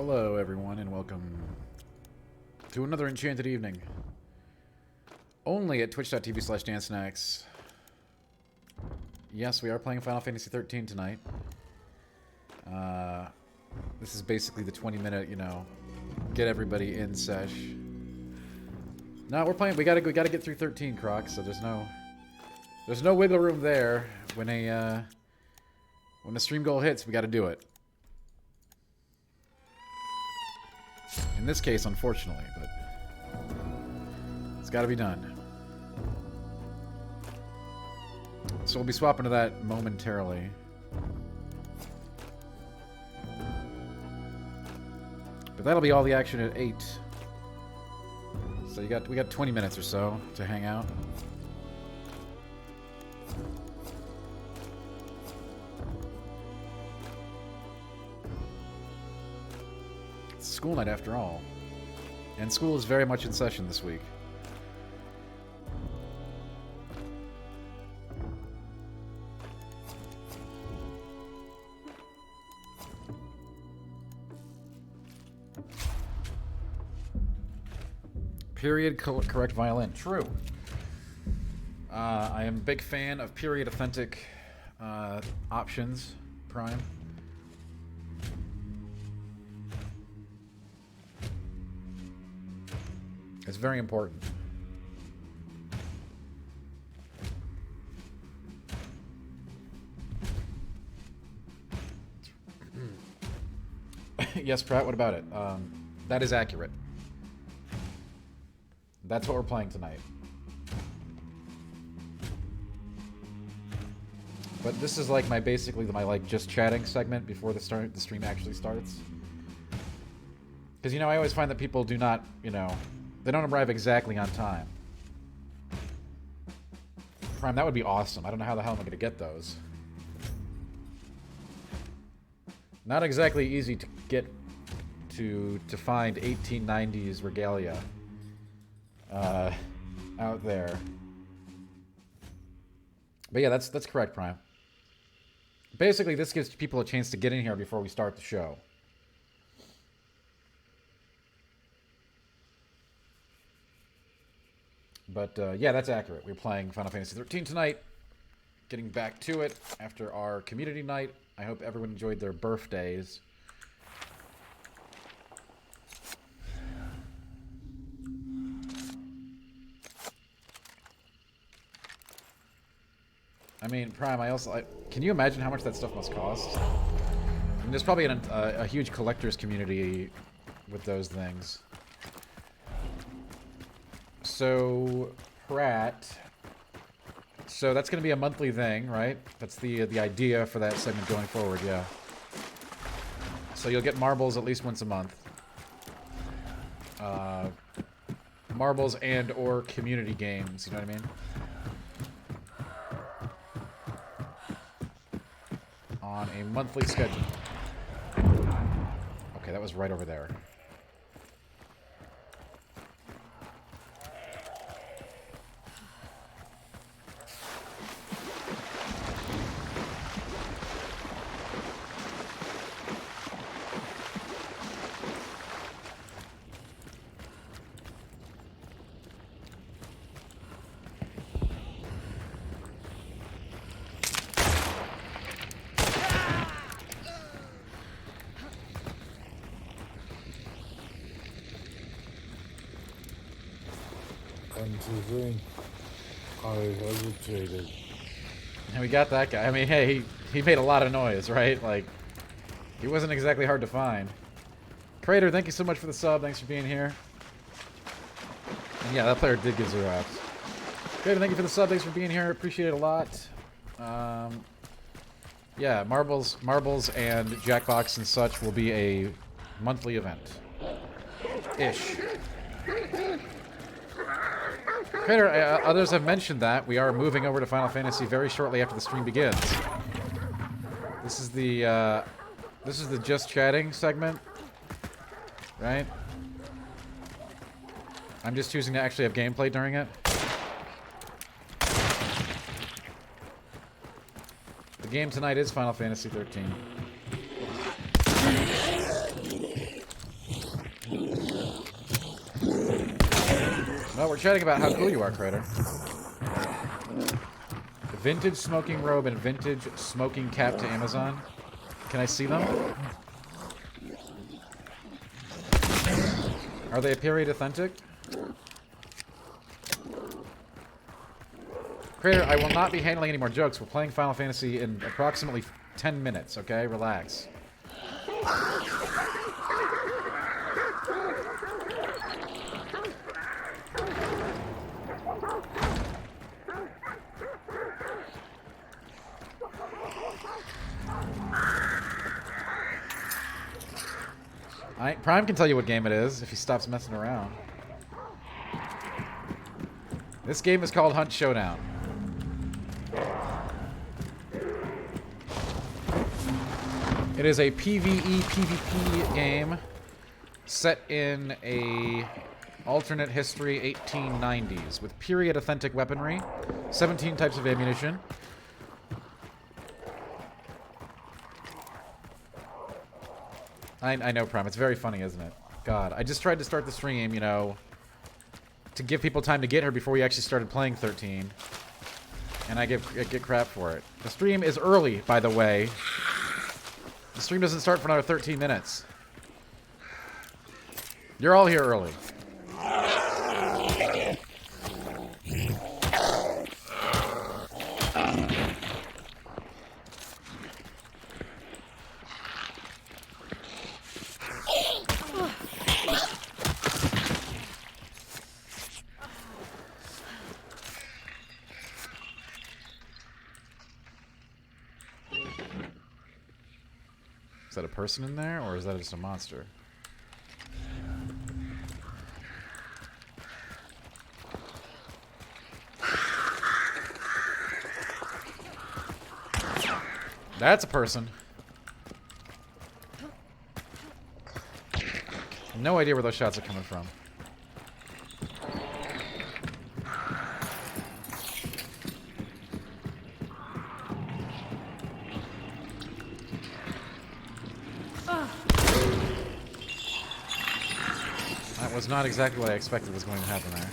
Hello, everyone, and welcome to another enchanted evening. Only at twitch.tv/dansnacks. Yes, we are playing Final Fantasy XIII tonight. This is basically the 20-minute, get everybody in sesh. No, we're playing. We gotta get through 13, Croc. So there's no wiggle room there. When a stream goal hits, we gotta do it. In this case, unfortunately, but it's got to be done. So we'll be swapping to that momentarily. But that'll be all the action at 8. So we got 20 minutes or so to hang out. School night after all. And school is very much in session this week. Period correct violin. True. I am a big fan of period authentic options, Prime. It's very important. Yes, Pratt, what about it? That is accurate. That's what we're playing tonight. But this is like basically my just chatting segment before the stream actually starts. Because I always find that people do not, they don't arrive exactly on time. Prime, that would be awesome. I don't know how the hell I'm going to get those. Not exactly easy to get to find 1890s regalia out there. But yeah, that's correct, Prime. Basically, this gives people a chance to get in here before we start the show. But, yeah, that's accurate. We're playing Final Fantasy XIII tonight. Getting back to it after our community night. I hope everyone enjoyed their birthdays. I mean, Prime, can you imagine how much that stuff must cost? I mean, there's probably a huge collector's community with those things. So, Pratt. So that's going to be a monthly thing, right? That's the idea for that segment going forward, yeah. So you'll get marbles at least once a month. Marbles and or community games, you know what I mean? On a monthly schedule. Okay, that was right over there. To think I hesitated. And we got that guy. I mean, hey, he made a lot of noise, right? Like, he wasn't exactly hard to find. Crater, thank you so much for the sub. Thanks for being here. And yeah, that player did give 0 apps. Crater, thank you for the sub. Thanks for being here. Appreciate it a lot. Yeah, marbles and Jackbox and such will be a monthly event. Ish. Crater, others have mentioned that we are moving over to Final Fantasy very shortly after the stream begins. This is the just chatting segment, right? I'm just choosing to actually have gameplay during it. The game tonight is Final Fantasy XIII. Well, we're chatting about how cool you are, Crater. Vintage smoking robe and vintage smoking cap to Amazon. Can I see them? Are they period authentic? Crater, I will not be handling any more jokes. We're playing Final Fantasy in approximately 10 minutes, okay? Relax. Prime can tell you what game it is if he stops messing around. This game is called Hunt Showdown. It is a PvE PvP game set in a alternate history 1890s with period authentic weaponry, 17 types of ammunition. I know, Prime. It's very funny, isn't it? God, I just tried to start the stream, you know, to give people time to get here before we actually started playing 13. And I get crap for it. The stream is early, by the way. The stream doesn't start for another 13 minutes. You're all here early. Is that a person in there, or is that just a monster? That's a person. No idea where those shots are coming from. That was not exactly what I expected was going to happen there.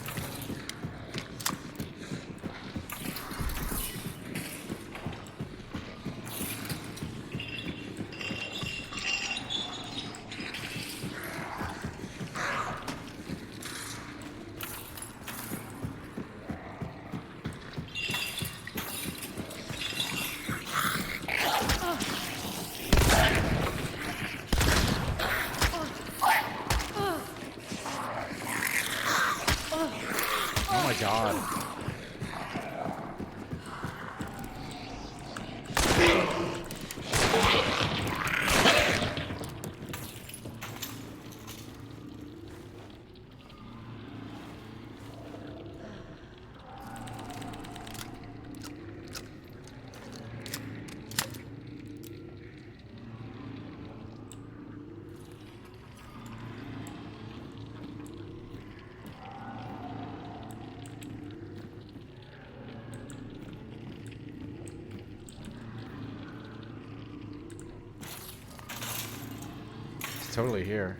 Totally here.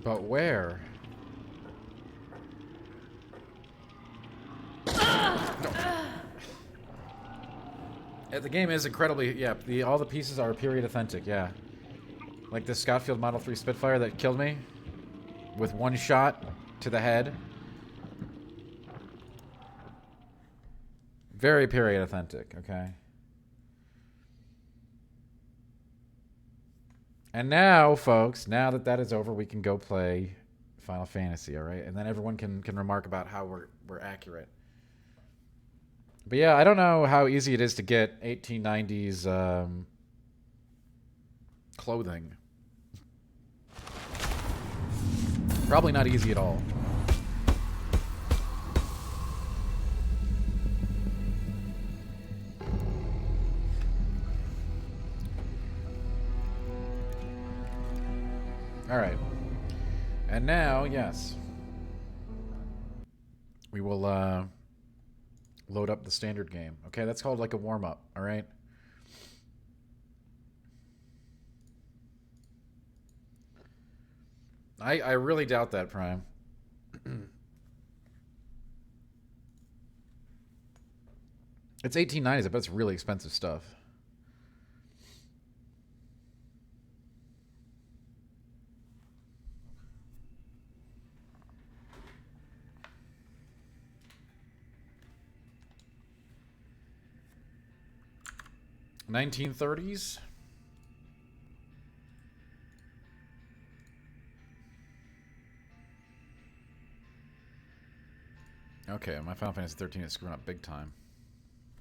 But where? No. The game is incredibly, yeah, all the pieces are period authentic, yeah. Like this Scottfield Model 3 Spitfire that killed me with one shot to the head. Very period authentic, okay? And now, folks, now that that is over, we can go play Final Fantasy, all right? And then everyone can remark about how we're accurate. But yeah, I don't know how easy it is to get 1890s clothing. Probably not easy at all. All right. And now, yes, we will load up the standard game. Okay, that's called like a warm-up, all right? I really doubt that, Prime. It's 1890s. I bet it's really expensive stuff. $1930s. Okay, my Final Fantasy 13 is screwing up big time.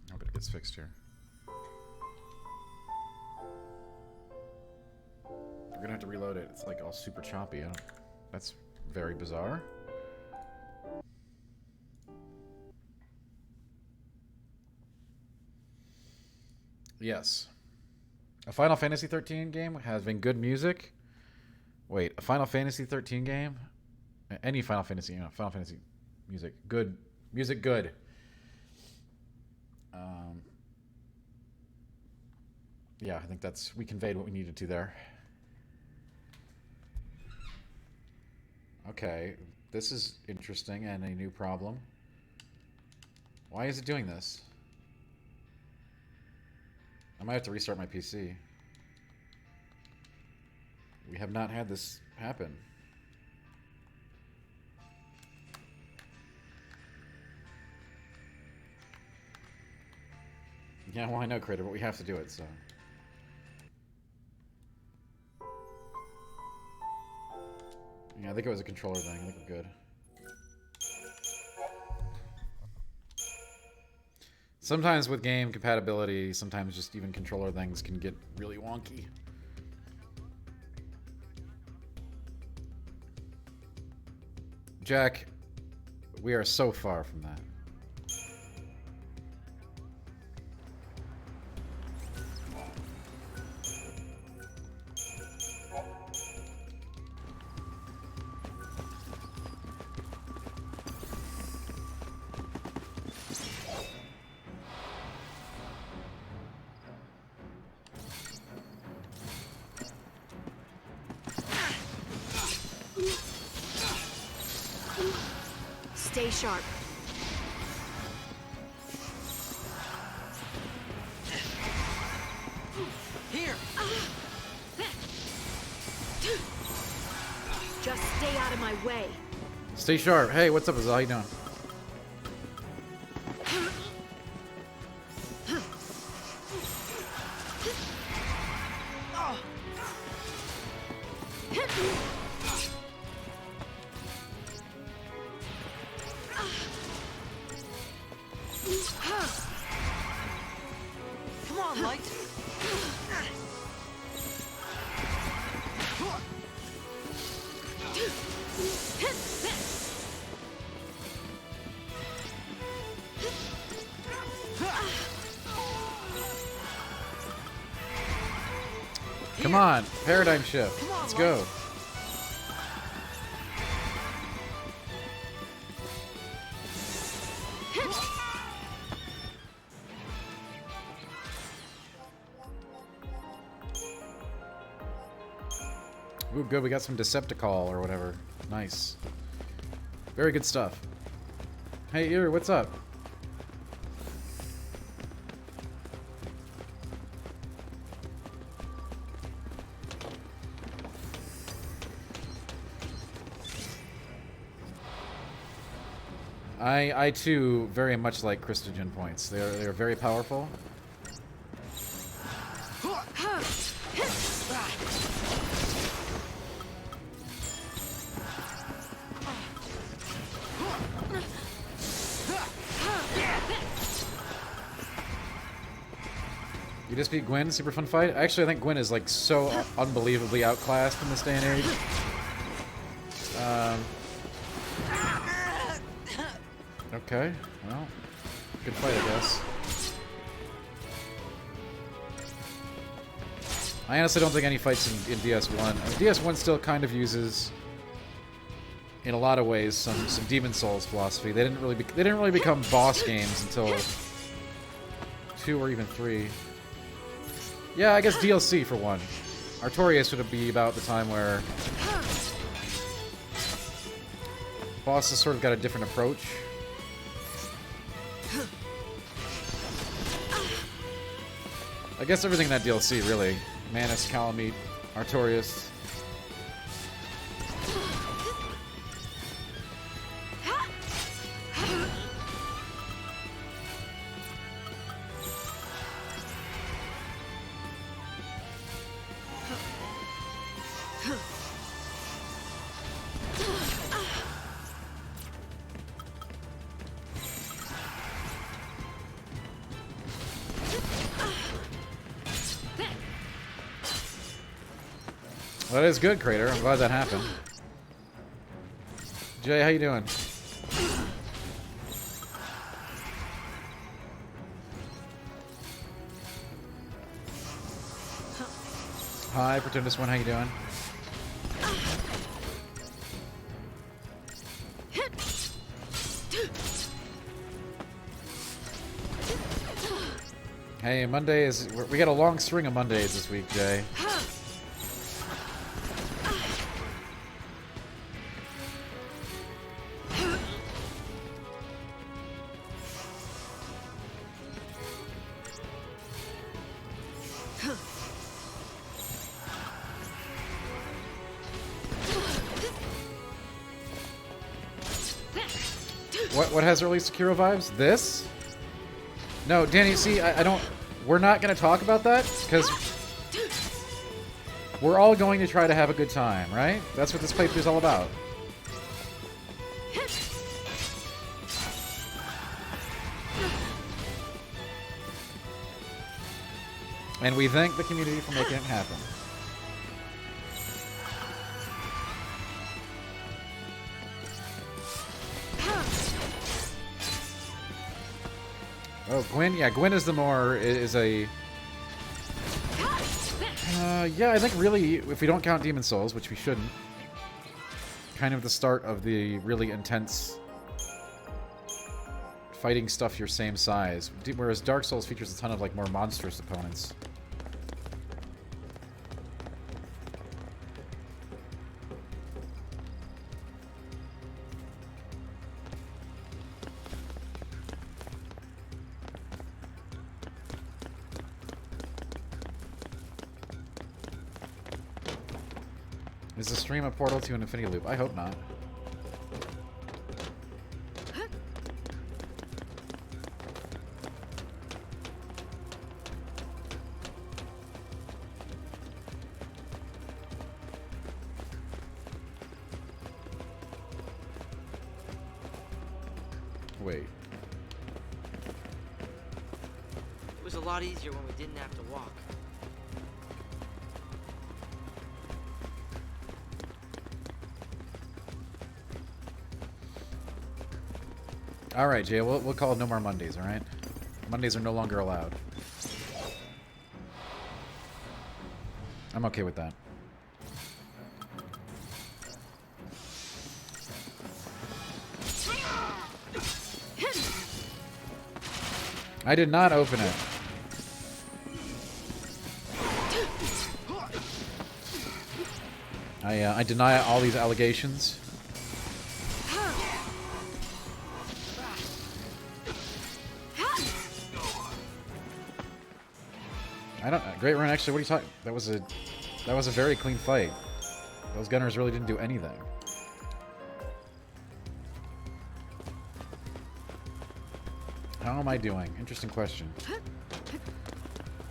I hope it gets fixed here. We're gonna have to reload it. It's like all super choppy. That's very bizarre. Yes. A Final Fantasy 13 game has been good music. Wait, a Final Fantasy 13 game? Any Final Fantasy, Final Fantasy music. Good. Music good. Yeah, I think we conveyed what we needed to there. Okay, this is interesting and a new problem. Why is it doing this? I might have to restart my PC. We have not had this happen. Yeah, well, I know, Creator, but we have to do it, so... Yeah, I think it was a controller thing. I think we're good. Sometimes with game compatibility, sometimes just even controller things can get really wonky. Jack, we are so far from that. Stay sharp. Here. Just stay out of my way. Stay sharp. Hey, what's up, Azal? How you doing? Come on, Light. Come on, paradigm shift. Come on, Let's go. Ooh, good. We got some Decepticall or whatever. Nice. Very good stuff. Hey, Erie, what's up? I too very much like Christogen points. They're very powerful. You just beat Gwen, super fun fight. Actually, I think Gwen is like so unbelievably outclassed in this day and age. Okay, well, good fight, I guess. I honestly don't think any fights in DS1. DS1 still kind of uses, in a lot of ways, some Demon Souls philosophy. They didn't really become boss games until 2 or even 3. Yeah, I guess DLC for 1. Artorias would be about the time where Boss has sort of got a different approach. I guess everything in that DLC, really. Manus, Calamite, Artorias. Well, that is good, Crater. I'm glad that happened. Jay, how you doing? Hi, Pretendus One, how you doing? Hey, Monday is... We got a long string of Mondays this week, Jay. What has early Sekiro vibes? This? No, Danny, see, I don't... We're not going to talk about that, because we're all going to try to have a good time, right? That's what this playthrough is all about. And we thank the community for making it happen. Oh, Gwyn? Yeah, Gwyn is the more... is a... yeah, I think really, if we don't count Demon Souls, which we shouldn't, kind of the start of the really intense fighting stuff your same size. Whereas Dark Souls features a ton of, like, more monstrous opponents. Is the stream a portal to an infinity loop? I hope not. Wait. It was a lot easier when we didn't have to walk. Alright, Jay, we'll call it no more Mondays, alright? Mondays are no longer allowed. I'm okay with that. I did not open it. I deny all these allegations. Great run, actually, what are you talking? That was a very clean fight. Those gunners really didn't do anything. How am I doing? Interesting question.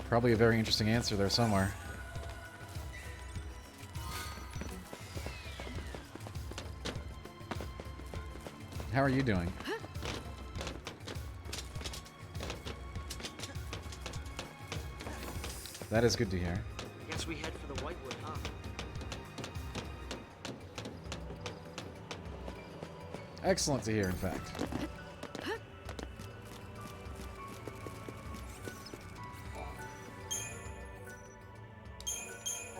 Probably a very interesting answer there somewhere. How are you doing? That is good to hear. Guess we head for the Whitewood, huh? Excellent to hear, in fact.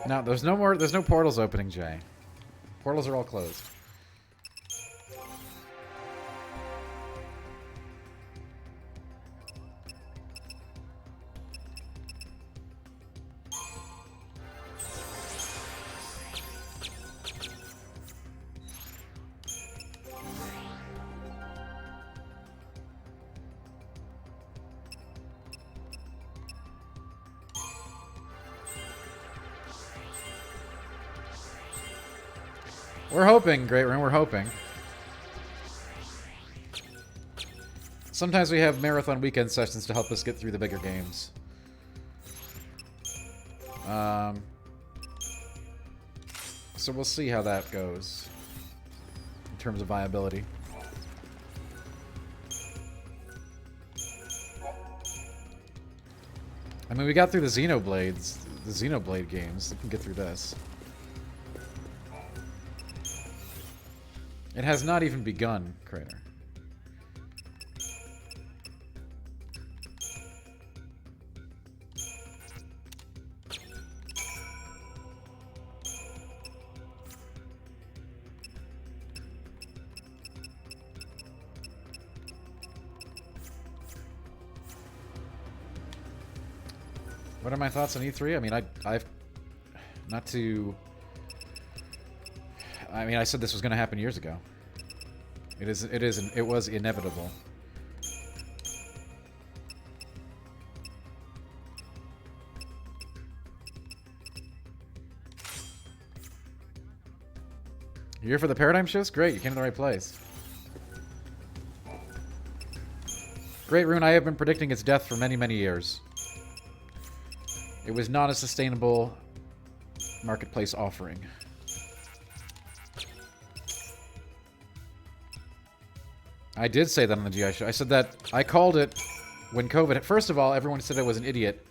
Now, there's no portals opening, Jay. Portals are all closed. We're hoping, Great Room, we're hoping. Sometimes we have marathon weekend sessions to help us get through the bigger games. So we'll see how that goes in terms of viability. I mean, we got through the Xenoblade games. We can get through this. It has not even begun, Crater. What are my thoughts on E3? I mean, I've not to. I mean, I said this was going to happen years ago. It was inevitable. You're here for the Paradigm Shifts? Great, you came to the right place. Great Rune, I have been predicting its death for many, many years. It was not a sustainable marketplace offering. I did say that on the GI show. I said that I called it when COVID... First of all, everyone said I was an idiot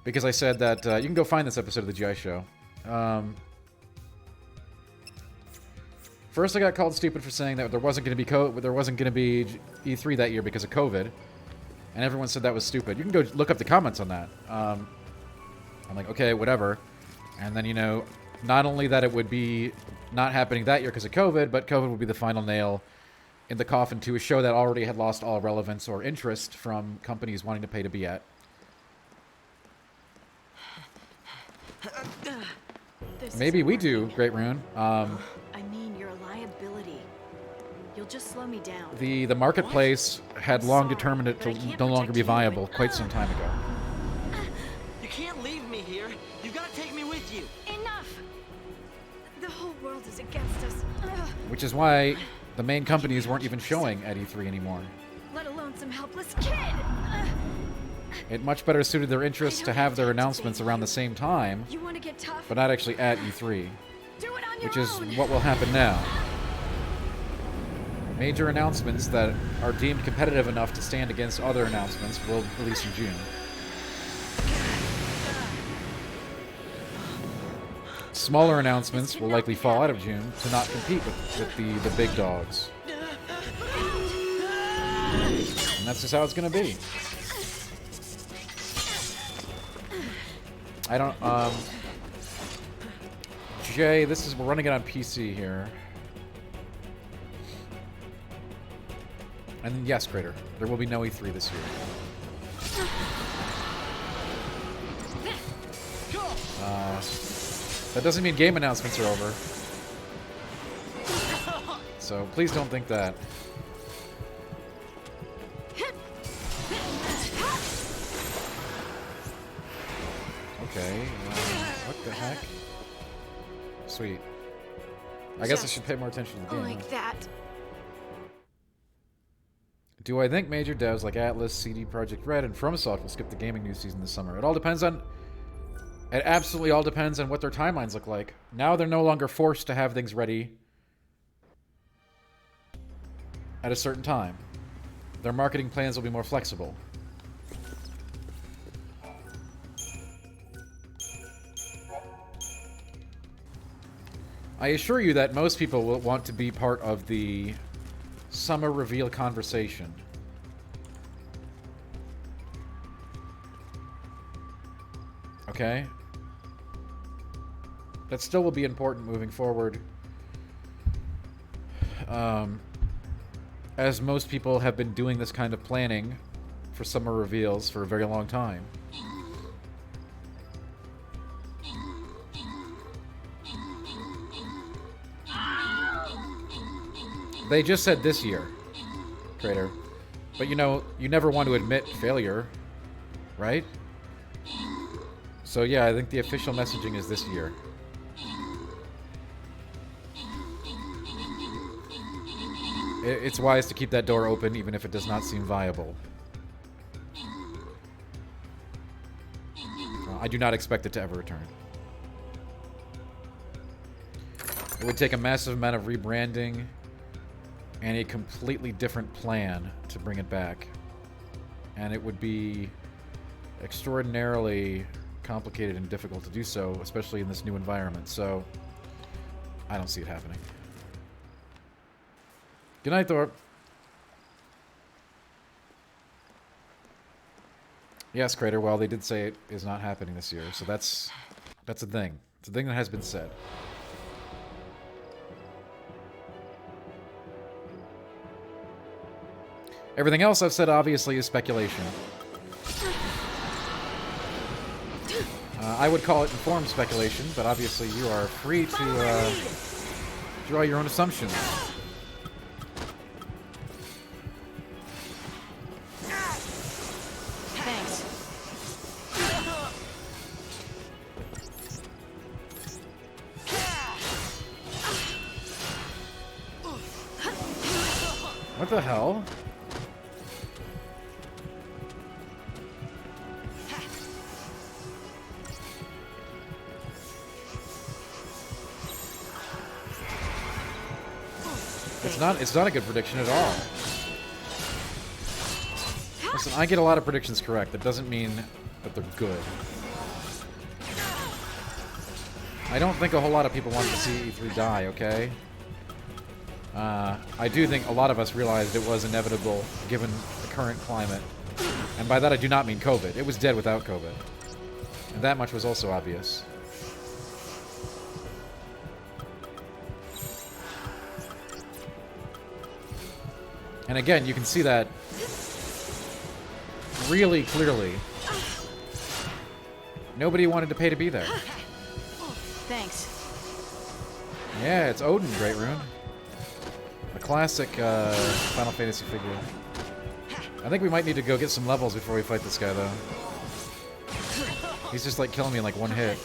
because I said that... you can go find this episode of the GI show. First, I got called stupid for saying that there wasn't going to be E3 that year because of COVID, and everyone said that was stupid. You can go look up the comments on that. I'm like, okay, whatever. And then, you know, not only that it would be not happening that year because of COVID, but COVID would be the final nail in the coffin to a show that already had lost all relevance or interest from companies wanting to pay to be at. Maybe we do, Great Rune. I mean, you're a liability. You'll just slow me down. The marketplace had long determined it to no longer be viable quite some time ago. You can't leave me here. You gotta take me with you. Enough! The whole world is against us. Which is why the main companies weren't even showing at E3 anymore. Let alone some helpless kid. It much better suited their interests to have their announcements around the same time, You want to get tough? but not actually at E3, Do it on your which is own. what will happen now. Major announcements that are deemed competitive enough to stand against other announcements will release in June. Smaller announcements will likely fall out of June to not compete with the big dogs. And that's just how it's going to be. I don't, Jay, we're running it on PC here. And yes, Crater, there will be no E3 this year. That doesn't mean game announcements are over. So please don't think that. Okay, what the heck? Sweet. I guess I should pay more attention to the game. Like that. Do I think major devs like Atlas, CD Projekt Red, and FromSoft will skip the gaming news season this summer? It all depends on... It absolutely all depends on what their timelines look like. Now they're no longer forced to have things ready at a certain time. Their marketing plans will be more flexible. I assure you that most people will want to be part of the summer reveal conversation. Okay? That still will be important moving forward. As most people have been doing this kind of planning for summer reveals for a very long time. They just said this year, Crater. But you know, you never want to admit failure, right? So yeah, I think the official messaging is this year. it's wise to keep that door open even if it does not seem viable. I do not expect it to ever return. It would take a massive amount of rebranding and a completely different plan to bring it back. And it would be extraordinarily complicated and difficult to do so, especially in this new environment. So, I don't see it happening. Good night, Thorpe. Yes, Crater, well, they did say it is not happening this year, so that's a thing. It's a thing that has been said. Everything else I've said, obviously, is speculation. I would call it informed speculation, but obviously you are free to draw your own assumptions. Thanks. What the hell? It's not a good prediction at all. Listen, I get a lot of predictions correct. That doesn't mean that they're good. I don't think a whole lot of people wanted to see E3 die, okay? I do think a lot of us realized it was inevitable given the current climate. And by that I do not mean COVID. It was dead without COVID. And that much was also obvious. And again, you can see that really clearly. Nobody wanted to pay to be there. Thanks. Yeah, it's Odin, Great Rune. A classic Final Fantasy figure. I think we might need to go get some levels before we fight this guy, though. He's just like killing me in like one hit.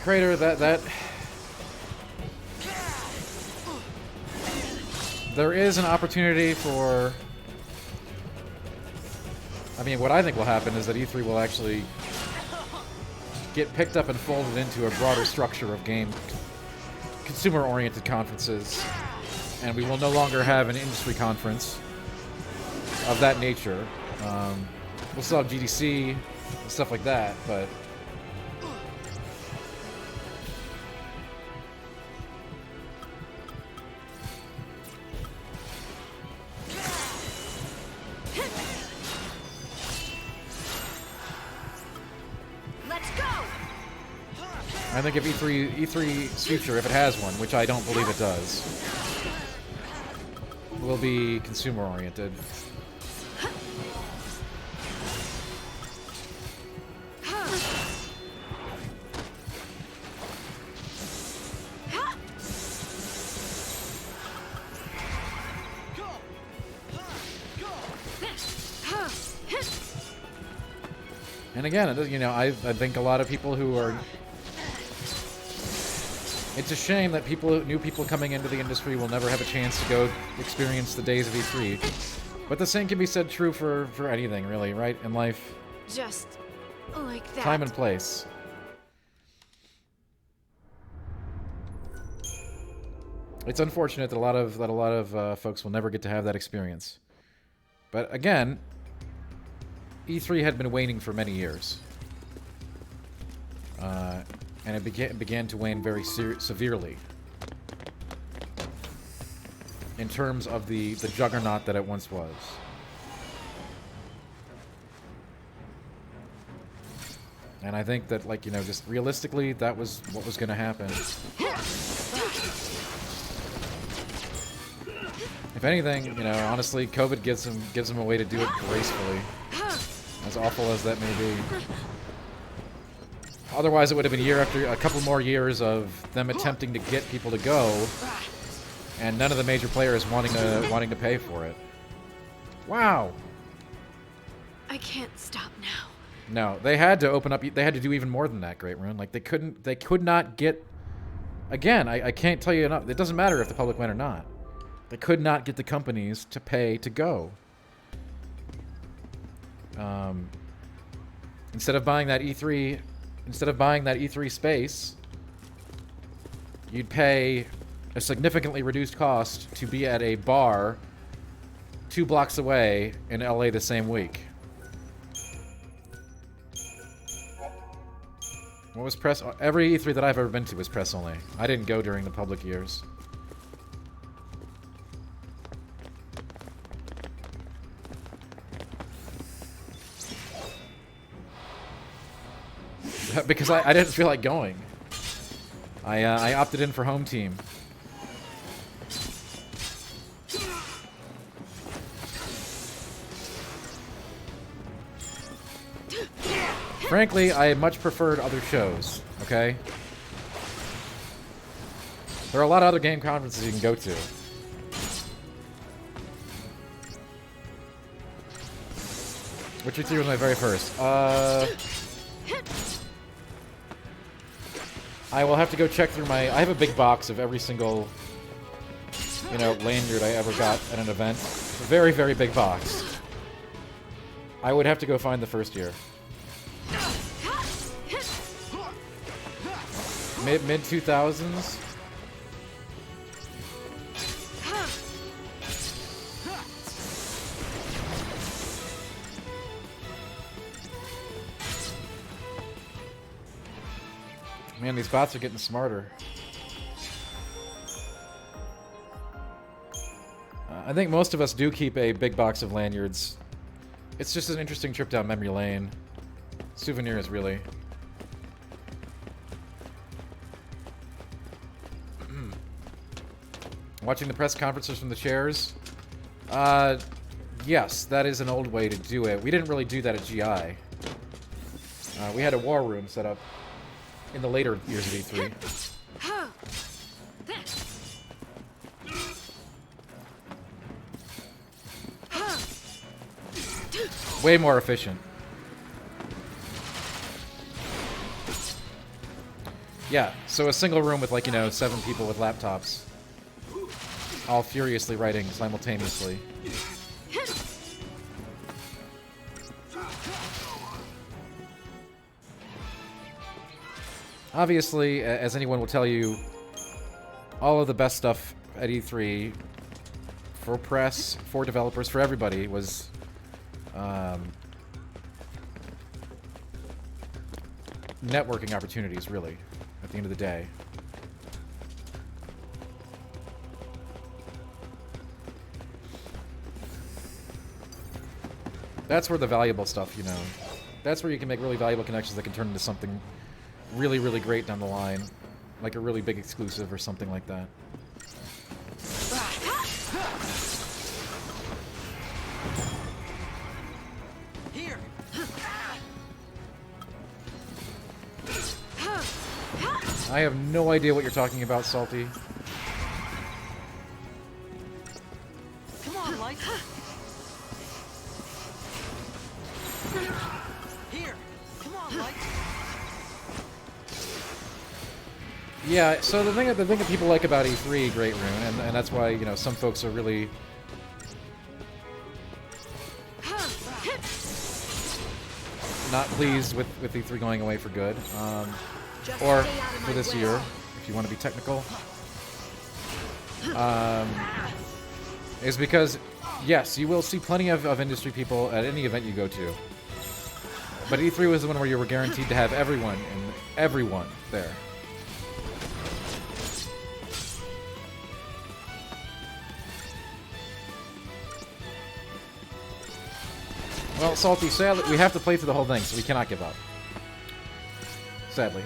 Crater, that... There is an opportunity for... I mean, what I think will happen is that E3 will actually get picked up and folded into a broader structure of game consumer-oriented conferences, and we will no longer have an industry conference of that nature. We'll still have GDC and stuff like that, but I think if E3's future, if it has one, which I don't believe it does, will be consumer-oriented. And again, you know, I think a lot of people who are... It's a shame that new people coming into the industry will never have a chance to go experience the days of E3. But the same can be said true for anything, really, right? In life. Just like that. Time and place. It's unfortunate that a lot of folks will never get to have that experience. But again, E3 had been waning for many years. And it began to wane very severely in terms of the juggernaut that it once was. And I think that, like, you know, just realistically, that was what was going to happen. If anything, you know, honestly, COVID gives them a way to do it gracefully, as awful as that may be. Otherwise, it would have been a couple more years of them attempting to get people to go, and none of the major players wanting to pay for it. Wow. I can't stop now. No, they had to open up. They had to do even more than that, Great Rune. Like they could not get. Again, I can't tell you enough. It doesn't matter if the public went or not. They could not get the companies to pay to go. Instead of buying that E3 space, you'd pay a significantly reduced cost to be at a bar 2 blocks away in LA the same week. What was press? Every E3 that I've ever been to was press only. I didn't go during the public years. Because I didn't feel like going. I opted in for home team. Frankly, I much preferred other shows, okay? There are a lot of other game conferences you can go to. Witcher 3 was my very first. I will have to go check through my... I have a big box of every single, you know, lanyard I ever got at an event. A very, very big box. I would have to go find the first year. Mid 2000s. Man, these bots are getting smarter. I think most of us do keep a big box of lanyards. It's just an interesting trip down memory lane. Souvenirs, really. Watching the press conferences from the chairs? Yes, that is an old way to do it. We didn't really do that at GI. We had a war room set up in the later years of E3. Way more efficient. Yeah, so a single room with, like, you know, 7 people with laptops. All furiously writing simultaneously. Obviously, as anyone will tell you, all of the best stuff at E3 for press, for developers, for everybody was networking opportunities, really, at the end of the day. That's where the valuable stuff, you know, that's where you can make really valuable connections that can turn into something really, really great down the line. Like a really big exclusive or something like that. Here. I have no idea what you're talking about, Salty. Come on, Light. Here. Come on, Light. Yeah, so the thing that people like about E3, Great Rune, and that's why, you know, some folks are really not pleased with E3 going away for good, or for this year, if you want to be technical, is because, yes, you will see plenty of industry people at any event you go to, but E3 was the one where you were guaranteed to have everyone there. Well, Salty, sadly, we have to play through the whole thing, so we cannot give up. Sadly.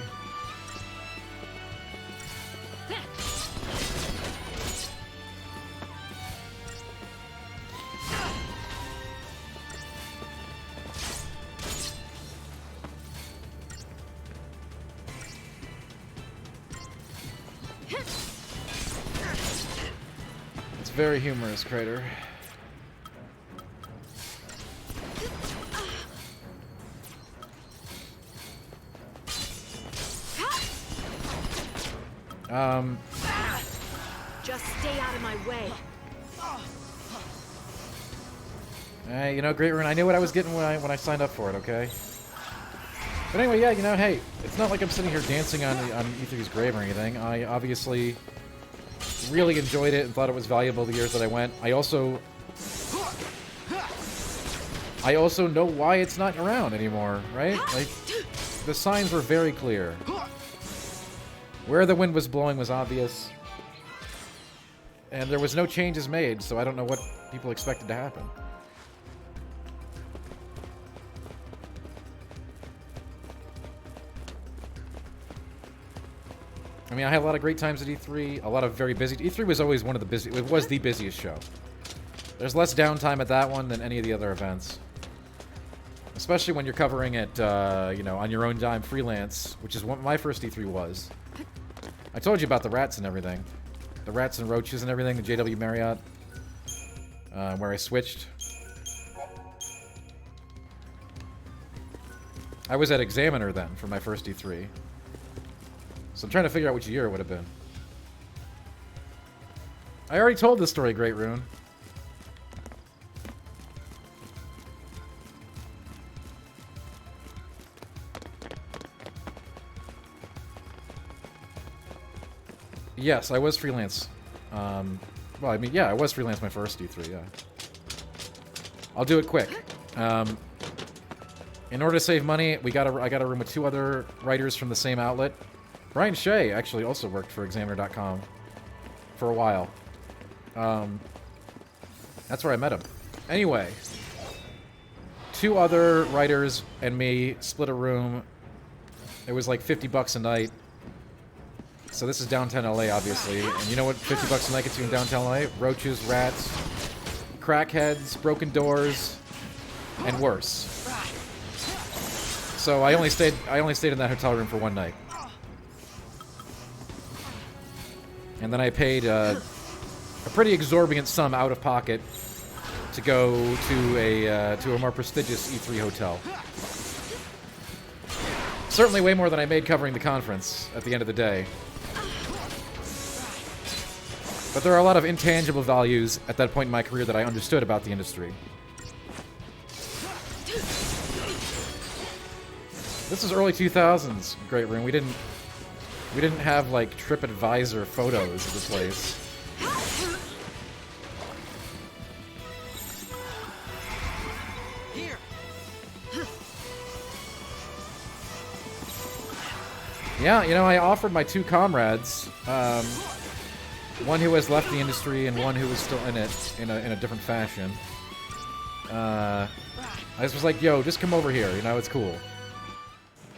It's very humorous, Crater. Just stay out of my way. You know, Great Rune, I knew what I was getting when I signed up for it, okay? But anyway, yeah, you know, hey, it's not like I'm sitting here dancing on E3's grave or anything. I obviously really enjoyed it and thought it was valuable the years that I went. I also know why it's not around anymore, right? Like, the signs were very clear. Where the wind was blowing was obvious. And there was no changes made, so I don't know what people expected to happen. I mean, I had a lot of great times at E3, a lot of very busy... E3 was always one of the busy... It was the busiest show. There's less downtime at that one than any of the other events. Especially when you're covering it, you know, on your own dime freelance, which is what my first E3 was. I told you about the rats and everything. The rats and roaches and everything, the JW Marriott, where I switched. I was at Examiner then for my first E3. So I'm trying to figure out which year it would have been. I already told this story, Great Rune. Yes, I was freelance. Well, I mean, yeah, I was freelance my first E3, yeah. I'll do it quick. In order to save money, I got a room with 2 other writers from the same outlet. Brian Shea actually also worked for Examiner.com for a while. That's where I met him. Anyway, 2 other writers and me split a room. It was like $50 a night. So this is downtown LA, obviously. And you know what $50 a night gets you in downtown LA? Roaches, rats, crackheads, broken doors, and worse. So I only stayed in that hotel room for 1 night. And then I paid a pretty exorbitant sum out of pocket to go to a more prestigious E3 hotel. Certainly way more than I made covering the conference at the end of the day. But there are a lot of intangible values at that point in my career that I understood about the industry. This is early 2000s, Great Room. We didn't have like TripAdvisor photos of the place. Here. Yeah, you know, I offered my 2 comrades, one who has left the industry and one who was still in it in a different fashion. I just was like, yo, just come over here, you know, it's cool.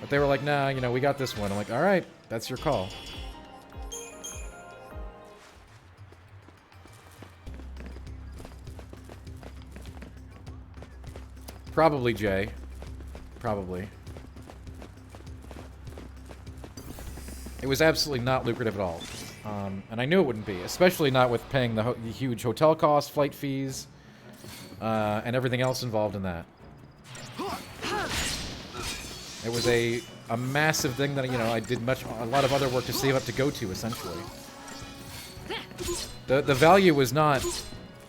But they were like, nah, you know, we got this one. I'm like, alright, that's your call. Probably Jay. Probably. It was absolutely not lucrative at all. And I knew it wouldn't be, especially not with paying the huge hotel costs, flight fees, and everything else involved in that. It was a massive thing that, you know, I did a lot of other work to save up to go to, essentially. The value was not...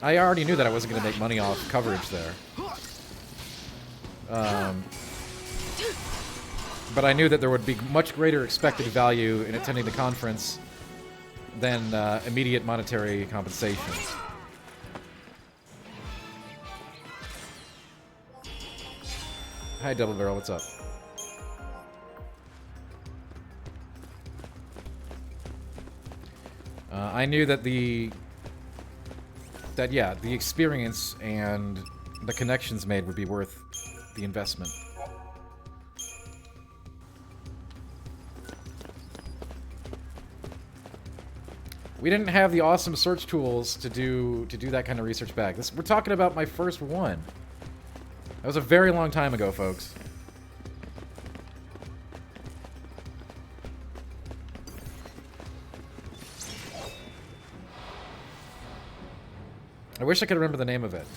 I already knew that I wasn't going to make money off coverage there. But I knew that there would be much greater expected value in attending the conference than immediate monetary compensation. Hi, Double Barrel, what's up? I knew that the experience and the connections made would be worth the investment. We didn't have the awesome search tools to do that kind of research back. We're talking about my first one. That was a very long time ago, folks. I wish I could remember the name of it.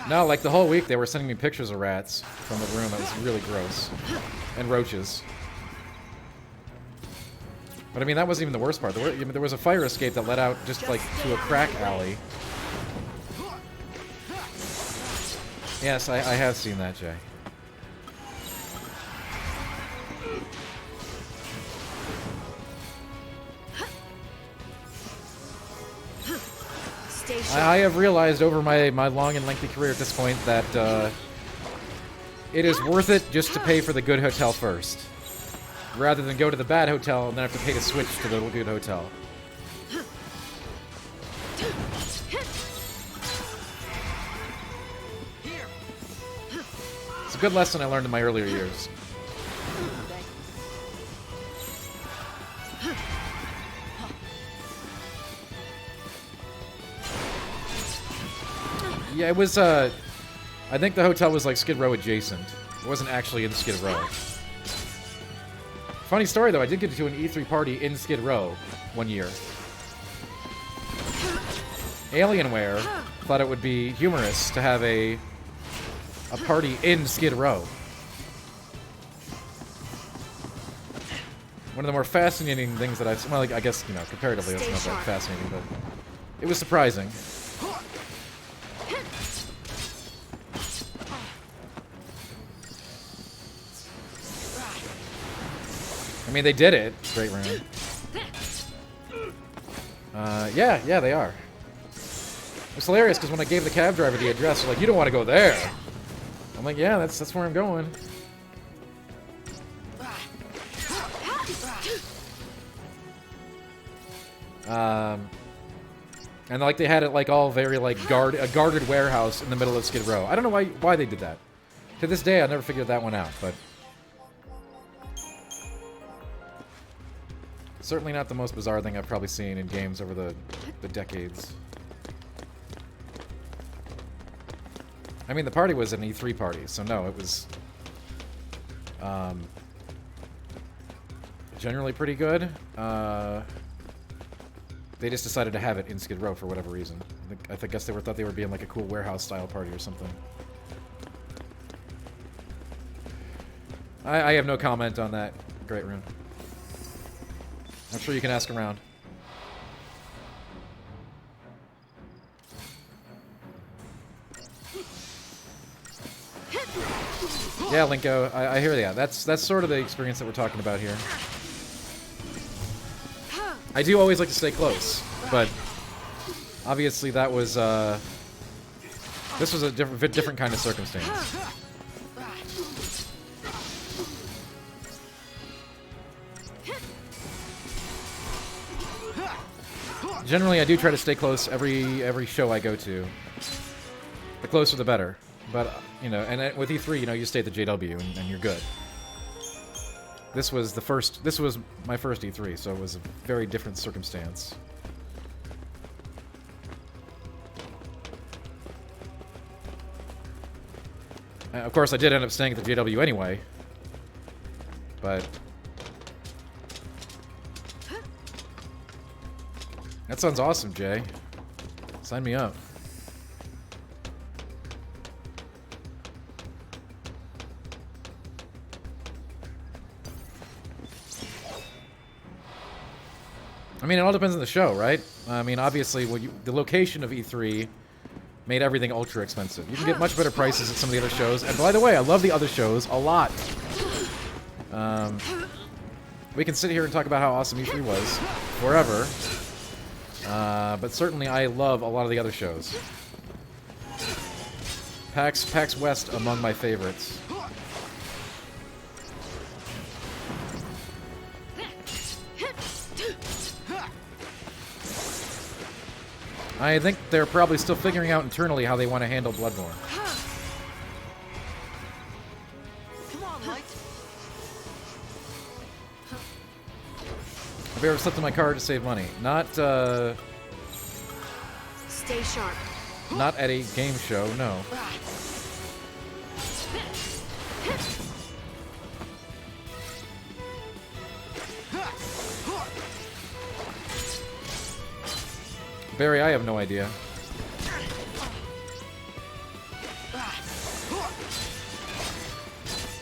No, like the whole week they were sending me pictures of rats from the room. That was really gross. And roaches. But I mean, that wasn't even the worst part. There was a fire escape that led out just like to a crack alley. Yes, I have seen that, Jay. I have realized over my long and lengthy career at this point that it is worth it just to pay for the good hotel first, rather than go to the bad hotel and then have to pay to switch to the good hotel. It's a good lesson I learned in my earlier years. Yeah, it was, I think the hotel was like Skid Row adjacent. It wasn't actually in Skid Row. Funny story though, I did get to an E3 party in Skid Row one year. Alienware thought it would be humorous to have a party in Skid Row. One of the more fascinating things that I've... Well, like, I guess, you know, comparatively that's not that fascinating, but it was surprising. I mean, they did it. Great room. Yeah, they are. It's hilarious because when I gave the cab driver the address, they're like, "You don't want to go there." I'm like, "Yeah, that's where I'm going." And like they had it like all very like a guarded warehouse in the middle of Skid Row. I don't know why they did that. To this day, I never figured that one out, but certainly not the most bizarre thing I've probably seen in games over the decades. I mean, the party was an E3 party, so no, it was generally pretty good. They just decided to have it in Skid Row for whatever reason. I guess thought they were being like a cool warehouse-style party or something. I have no comment on that. Great room. I'm sure you can ask around. Yeah, Linko, I hear that. That's sort of the experience that we're talking about here. I do always like to stay close, but obviously that was this was a different kind of circumstance. Generally, I do try to stay close every show I go to. The closer, the better. But you know, and with E3, you know, you stay at the JW and you're good. This was my first E3, so it was a very different circumstance. Of course, I did end up staying at the JW anyway. But that sounds awesome, Jay. Sign me up. I mean, it all depends on the show, right? I mean, obviously, the location of E3 made everything ultra expensive. You can get much better prices at some of the other shows. And by the way, I love the other shows a lot. We can sit here and talk about how awesome E3 was forever. But certainly I love a lot of the other shows. PAX West among my favorites. I think they're probably still figuring out internally how they want to handle Bloodborne. Come on, Light. Have you ever slept in my car to save money? Not, Stay sharp. not at a game show, no. Barry, I have no idea.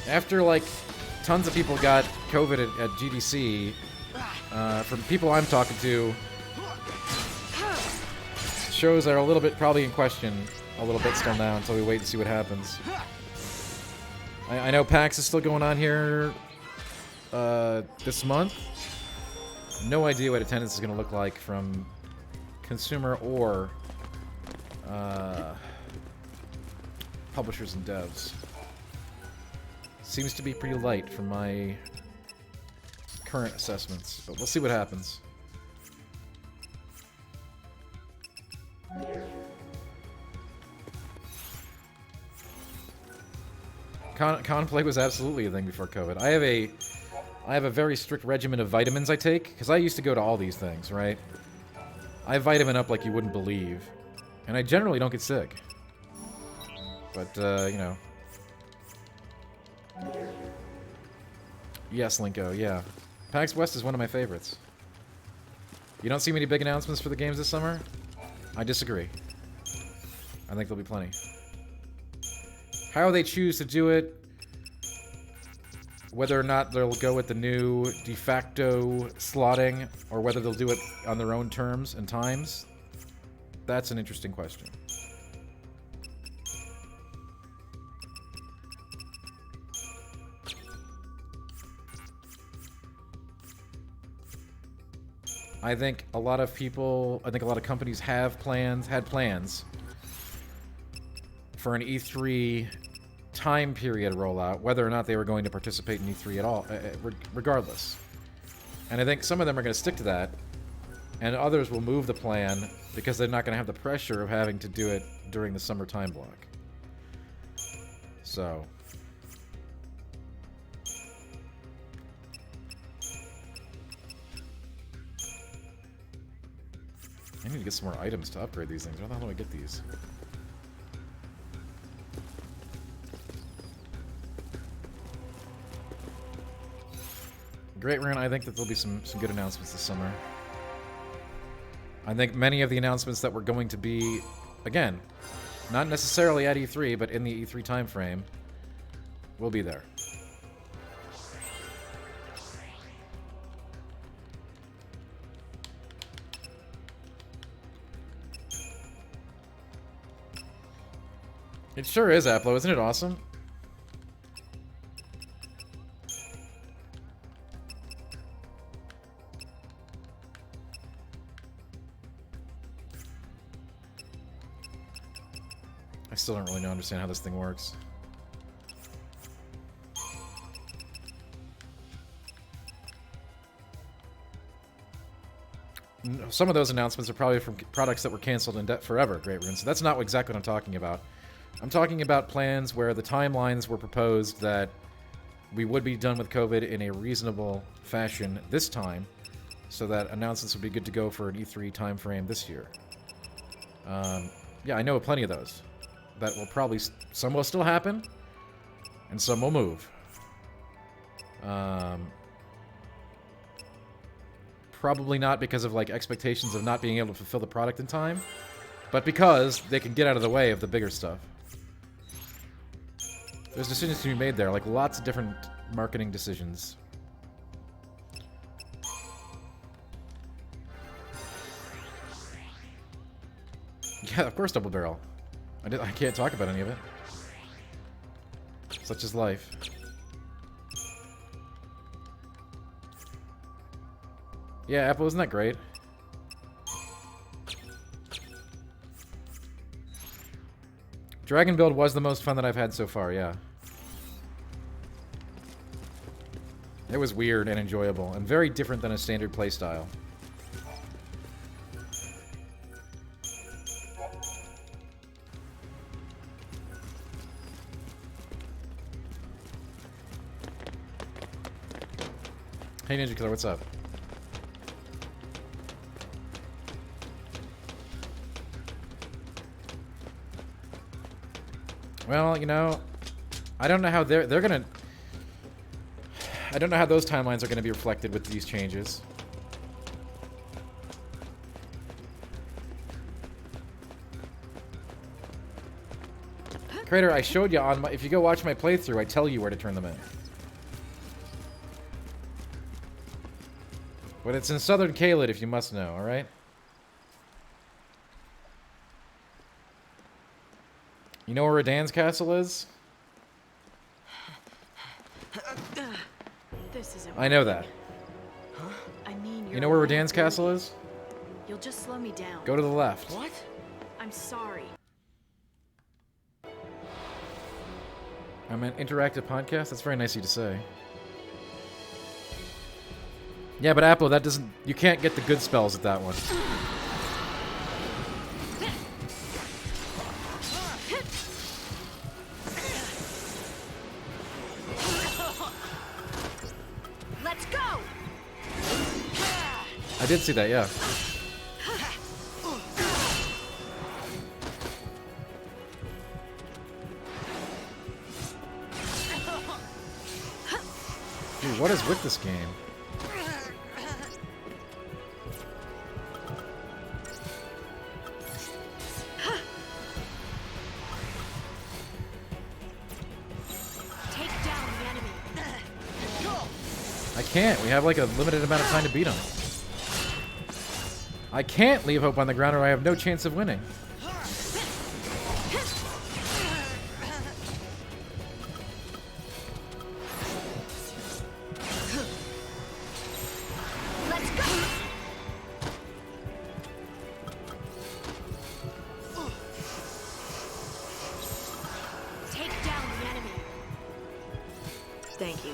After, like, tons of people got COVID at GDC, from people I'm talking to, shows are a little bit probably in question a little bit still now until we wait and see what happens. I know PAX is still going on here this month. No idea what attendance is going to look like from consumer or publishers and devs. Seems to be pretty light from my current assessments, but we'll see what happens. Conplay was absolutely a thing before COVID. I have a very strict regimen of vitamins I take, because I used to go to all these things, right? I vitamin up like you wouldn't believe. And I generally don't get sick. But, you know. Yes, Linko, yeah. PAX West is one of my favorites. You don't see many big announcements for the games this summer? I disagree. I think there'll be plenty. How they choose to do it, whether or not they'll go with the new de facto slotting, or whether they'll do it on their own terms and times, that's an interesting question. I think a lot of people, I think a lot of companies had plans for an E3 time period rollout, whether or not they were going to participate in E3 at all, regardless. And I think some of them are going to stick to that, and others will move the plan because they're not going to have the pressure of having to do it during the summer time block. So... I need to get some more items to upgrade these things. Where the hell do I get these? Great Rune, I think that there'll be some good announcements this summer. I think many of the announcements that were going to be, again, not necessarily at E3, but in the E3 timeframe, will be there. It sure is, Aplo. Isn't it awesome? I still don't really understand how this thing works. Some of those announcements are probably from products that were canceled in forever, Great Rune. So that's not exactly what I'm talking about. I'm talking about plans where the timelines were proposed that we would be done with COVID in a reasonable fashion this time, so that announcements would be good to go for an E3 timeframe this year. Yeah, I know of plenty of those. That will probably... Some will still happen, and some will move. Probably not because of, like, expectations of not being able to fulfill the product in time, but because they can get out of the way of the bigger stuff. There's decisions to be made there, like lots of different marketing decisions. Yeah, of course, Double Barrel. I can't talk about any of it. Such is life. Yeah, Apple, isn't that great? Dragon Build was the most fun that I've had so far, yeah. It was weird and enjoyable, and very different than a standard playstyle. Hey Ninja Killer, what's up? Well, you know, I don't know how they're gonna... I don't know how those timelines are gonna be reflected with these changes. Crater, I showed you on my... If you go watch my playthrough, I tell you where to turn them in. But it's in southern Caelid, if you must know, alright? You know where Radan's castle is? This isn't I know working. that. I mean, You know where Radan's castle is? You'll just slow me down. Go to the left. What? I'm sorry. I'm an interactive podcast? That's very nice of you to say. Yeah, but Apple, that doesn't... You can't get the good spells at that one. Let's go! I did see that, yeah. Dude, what is with this game? Take down the enemy. I can't. We have like a limited amount of time to beat him. I can't leave hope on the ground or I have no chance of winning. Let's go! Take down the enemy. Thank you.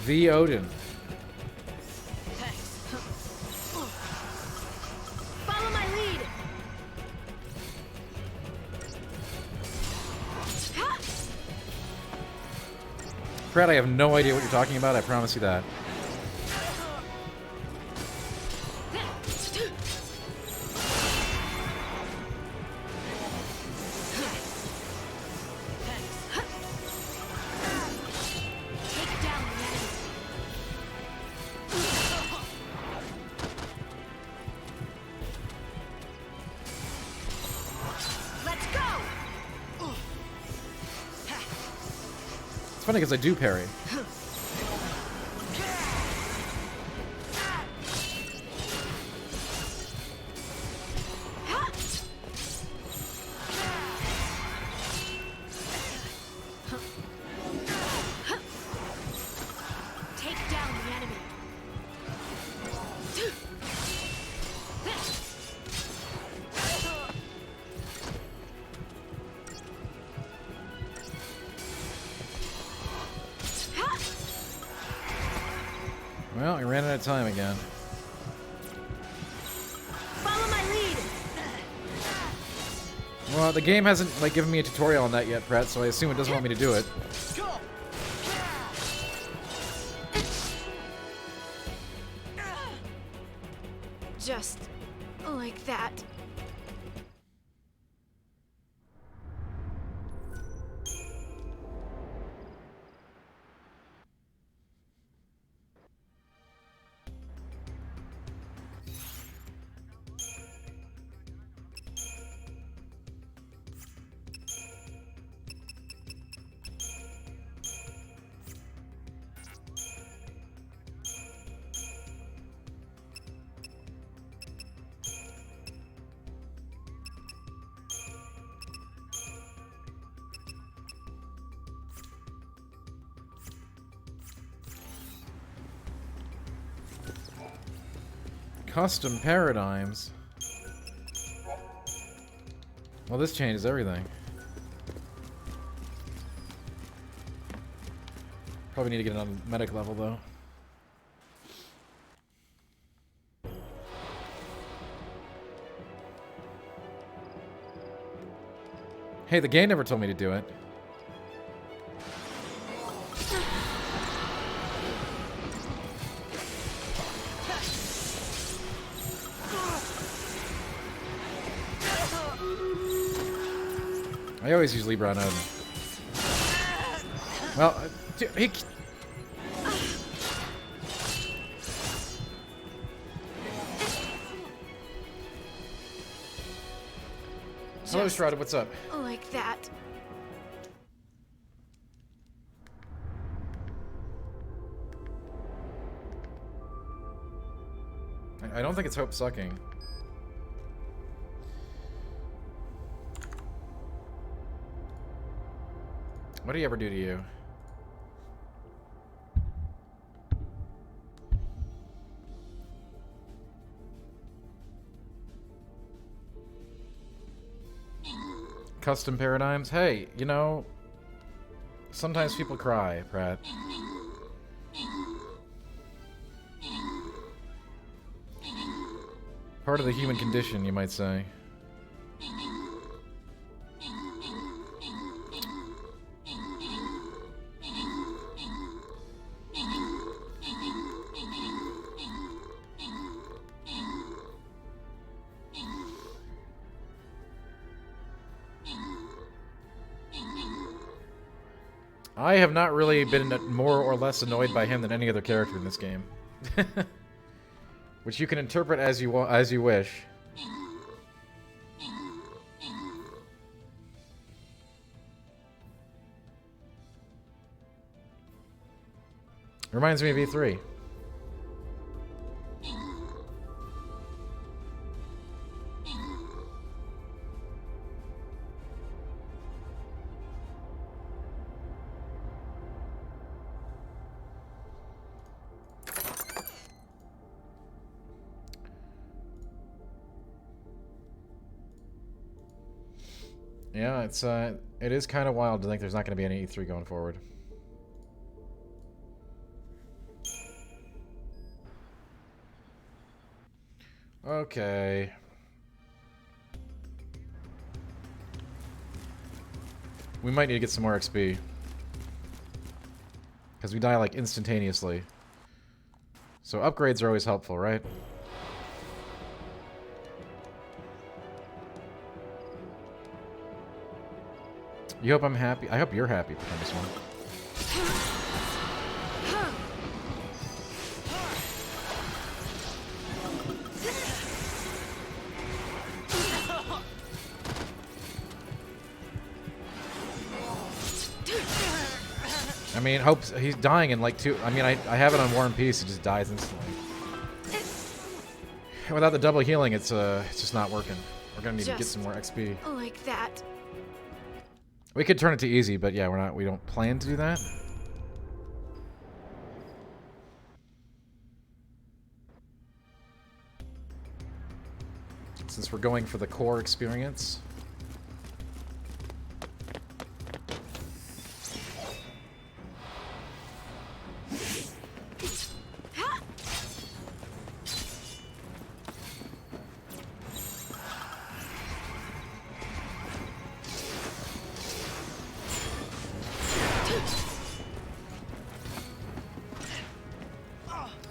The Odin. Follow my lead. Brad, I have no idea what you're talking about. I promise you that. Take down the enemy. Let's go! It's funny because I do parry. Take down the enemy. Well, I ran out of time again. Follow my lead. Well, the game hasn't like given me a tutorial on that yet, Brett, so I assume it doesn't want me to do it. Just like that. Custom paradigms. Well, this changes everything. Probably need to get it on medic level, though. Hey, the game never told me to do it. I always use Libra on Odin. Well, he... Hello, Shrouded, what's up? Like that. I don't think it's hope sucking. What did he ever do to you? Custom paradigms? Hey, you know, sometimes people cry, Pratt. Part of the human condition, you might say. I have not really been more or less annoyed by him than any other character in this game. Which you can interpret as you wish. Reminds me of E3. Yeah, it is kind of wild to think there's not going to be any E3 going forward. Okay. We might need to get some more XP. Because we die, like, instantaneously. So upgrades are always helpful, right? You hope I'm happy? I hope you're happy for this one. I mean, hopes he's dying in like 2. I mean, I have it on War and Peace. It just dies instantly. Without the double healing, it's just not working. We're gonna need to get some more XP. Like that. We could turn it to easy, but yeah, we don't plan to do that. Since we're going for the core experience.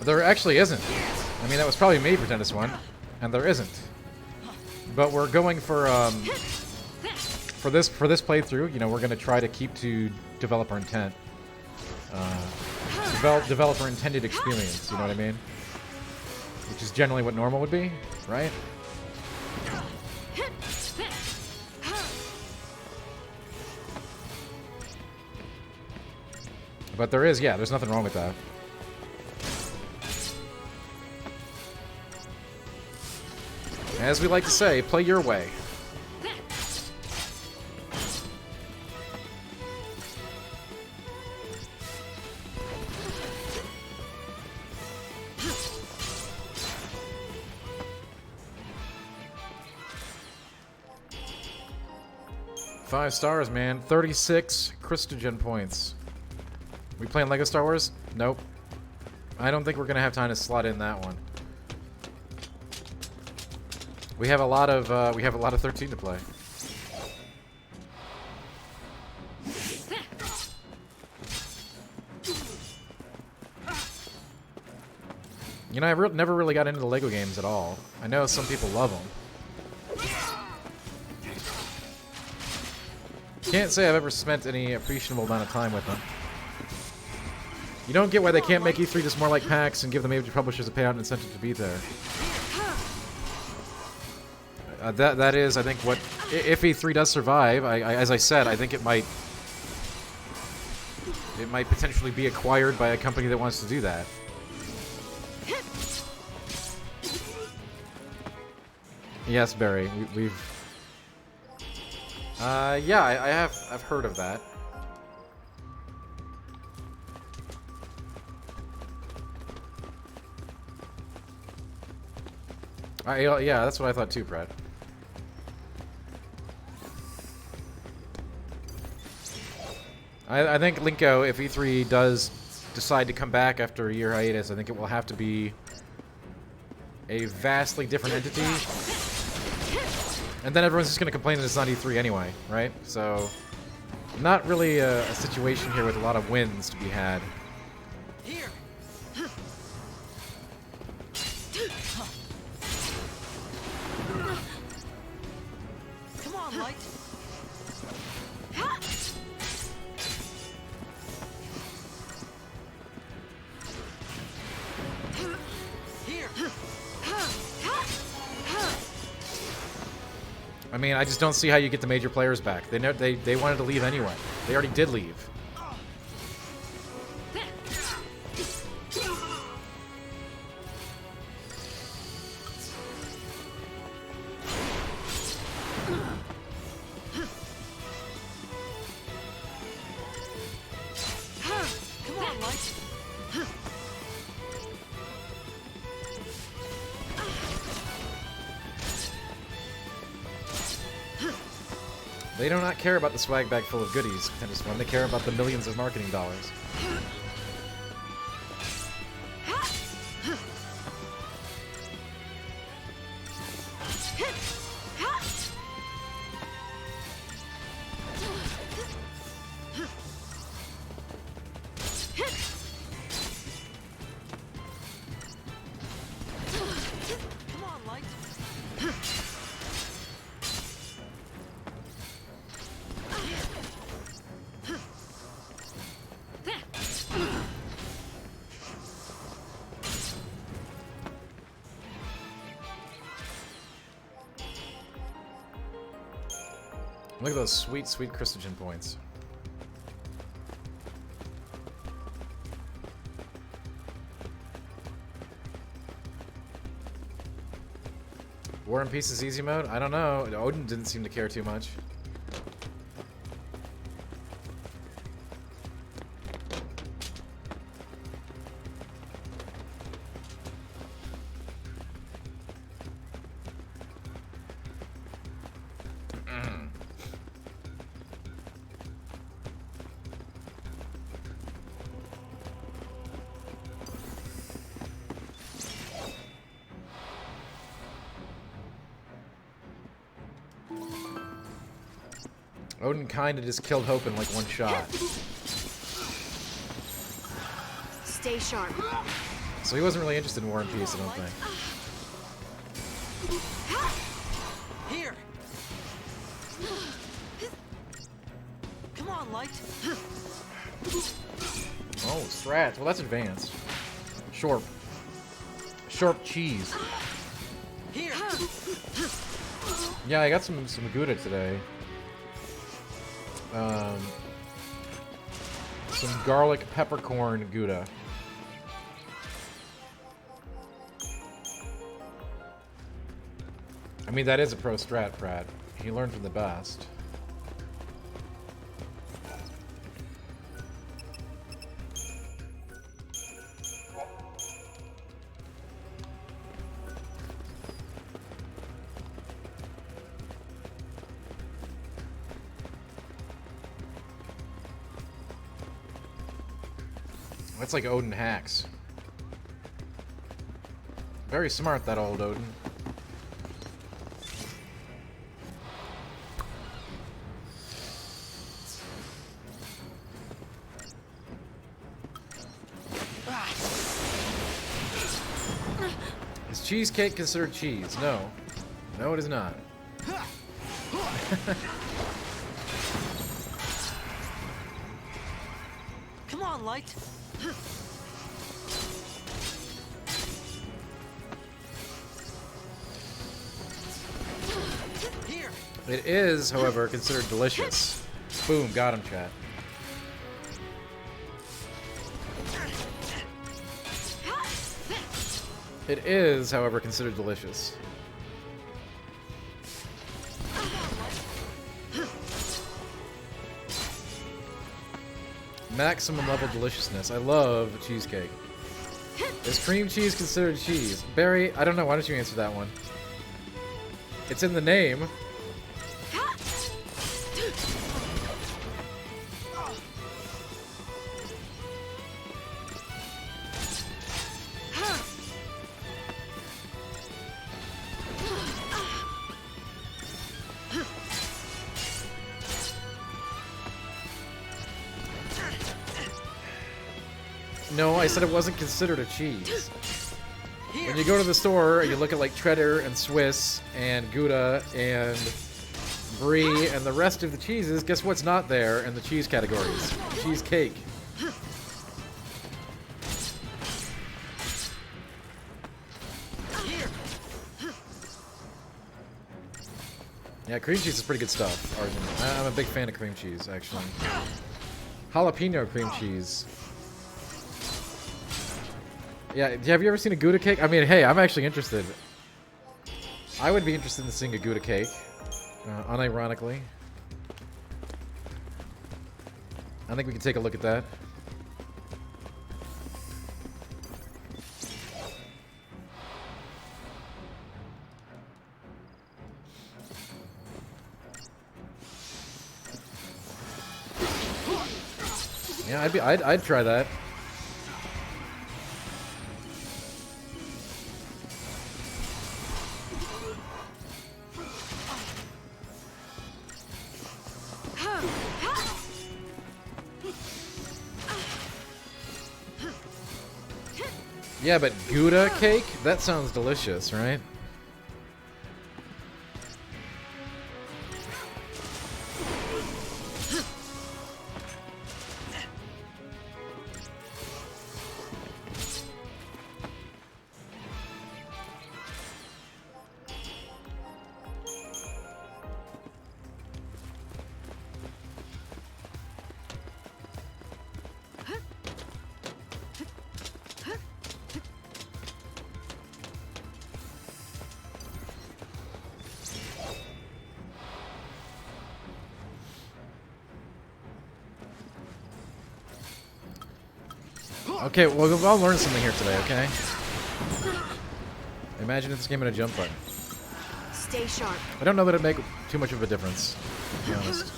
There actually isn't. I mean, that was probably me for Tennis 1, and there isn't. But we're going for this playthrough. You know, we're going to try to keep to developer intent, developer intended experience. You know what I mean? Which is generally what normal would be, right? But there is, yeah. There's nothing wrong with that. As we like to say, play your way. Five stars, man. 36 Christogen points. We playing Lego Star Wars? Nope. I don't think we're gonna have time to slot in that one. We have a lot of 13 to play. You know, I've never really got into the Lego games at all. I know some people love them. Can't say I've ever spent any appreciable amount of time with them. You don't get why they can't make E3 just more like PAX and give the major publishers a payout incentive to be there. That is, I think, what... If E3 does survive, as I said, I think it might potentially be acquired by a company that wants to do that. Yes, Barry, we've... yeah, I've heard of that. Yeah, that's what I thought too, Brad. I think Linko, if E3 does decide to come back after a year hiatus, I think it will have to be a vastly different entity. And then everyone's just going to complain that it's not E3 anyway, right? So, not really a situation here with a lot of wins to be had. Here. Come on, Light. Here. I mean, I just don't see how you get the major players back. They wanted to leave anyway. They already did leave. Come on, Light. They do not care about the swag bag full of goodies, Tennis One. They care about the millions of marketing dollars. Come on, Light. Look at those sweet, sweet Christogen points. War and Peace is easy mode? I don't know. Odin didn't seem to care too much. Odin kinda just killed Hope in like one shot. Stay sharp. So he wasn't really interested in War and Peace, I don't think. Here. Come on, Light. Oh, strats. Well, that's advanced. Shorp. Shorp cheese. Here. Yeah, I got some Gouda today. Some garlic peppercorn Gouda. I mean, that is a pro strat, Brad. He learned from the best. That's like Odin hacks. Very smart, that old Odin. Is cheesecake considered cheese? No. No, it is not. on, Light. Here. It is, however, considered delicious. Boom, got him, chat. It is, however, considered delicious. Maximum level deliciousness. I love cheesecake. Is cream cheese considered cheese? Barry, I don't know. Why don't you answer that one? It's in the name. No, I said it wasn't considered a cheese. When you go to the store, you look at like Cheddar and Swiss and Gouda and Brie and the rest of the cheeses, guess what's not there in the cheese categories? Cheesecake. Yeah, cream cheese is pretty good stuff, Arjun. I'm a big fan of cream cheese, actually. Jalapeno cream cheese. Yeah, have you ever seen a Gouda cake? I mean, hey, I'm actually interested. I would be interested in seeing a Gouda cake, unironically. I think we can take a look at that. Yeah, I'd try that. Yeah, but Gouda cake? That sounds delicious, right? Okay, well, we'll all learn something here today, okay? Imagine if this game had a jump button. Stay sharp. I don't know that it'd make too much of a difference, to be honest.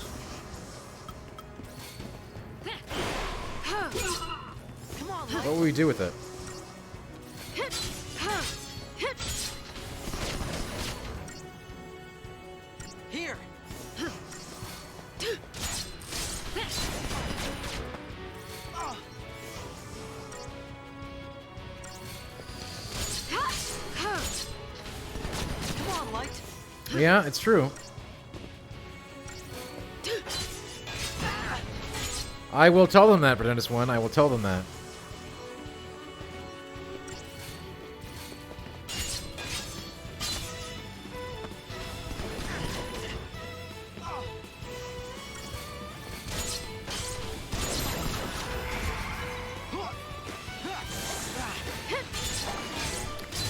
Come on, What would we do with it? Here. Come on, Light. Yeah, it's true. I will tell them that, Pretendus One. I will tell them that.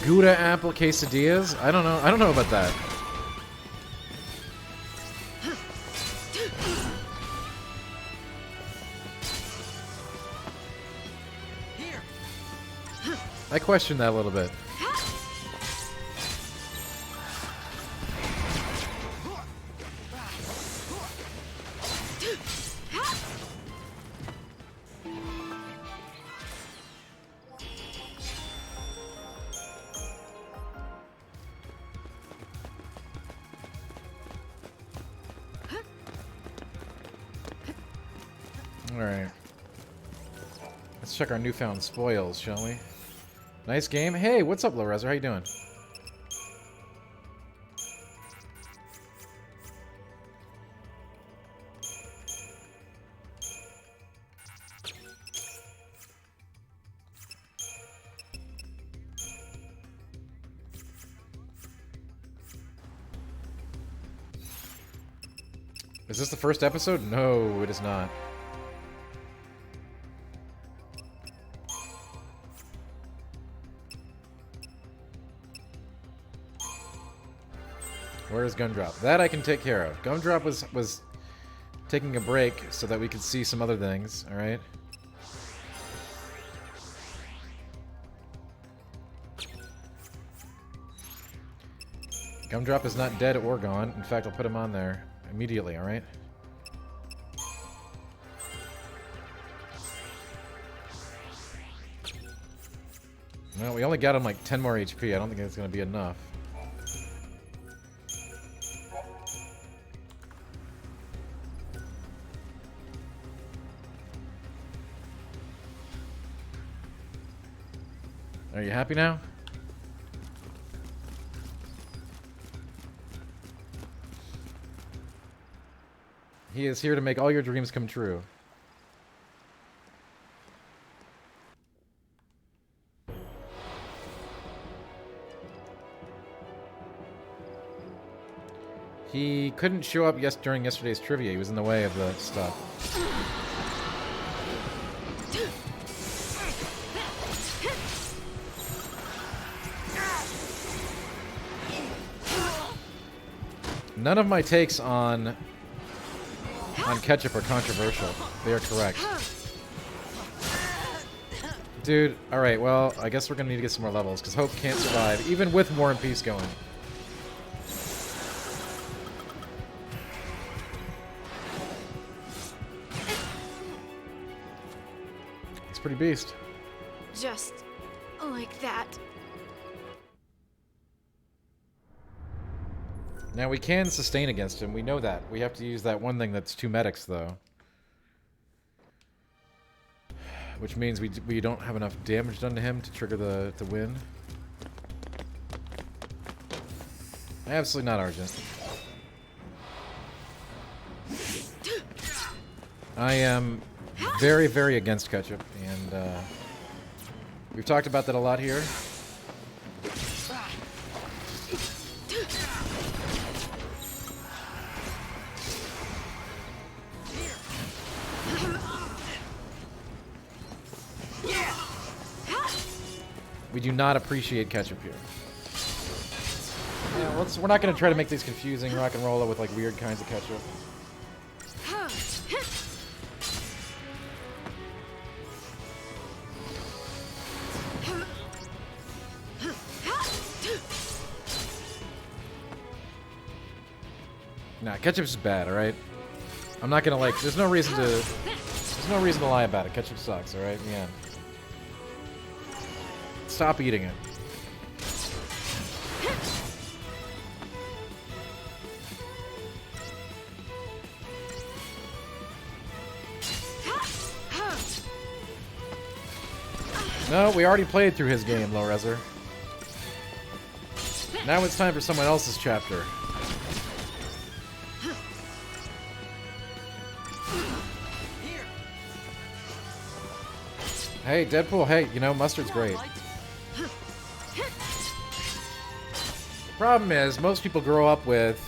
Gouda apple quesadillas? I don't know. I don't know about that. Here. I question that a little bit. Alright. Let's check our newfound spoils, shall we? Nice game. Hey, what's up, Lorezer? How you doing? Is this the first episode? No, it is not. Where is Gumdrop? That I can take care of. Gumdrop was taking a break so that we could see some other things, alright? Gumdrop is not dead or gone. In fact, I'll put him on there immediately, alright? Well, we only got him like 10 more HP. I don't think that's going to be enough. Are you happy now? He is here to make all your dreams come true. He couldn't show up during yesterday's trivia. He was in the way of the stuff. None of my takes on Ketchup are controversial. They are correct. Dude, alright, well, I guess we're gonna need to get some more levels, because Hope can't survive, even with War and Peace going. He's pretty beast. Just like that. Now, we can sustain against him. We know that. We have to use that one thing that's 2 medics, though. Which means we don't have enough damage done to him to trigger the win. Absolutely not, Argent. I am very, very against Ketchup, and we've talked about that a lot here. We do not appreciate Ketchup here. Yeah, we're not going to try to make these confusing rock and roll with like weird kinds of Ketchup. Nah, Ketchup's just bad, alright? I'm not gonna like, there's no reason to lie about it. Ketchup sucks, alright? In the end. Stop eating it. No, we already played through his game, Low Reser. Now it's time for someone else's chapter. Hey, Deadpool, hey, you know, Mustard's great. Problem is, most people grow up with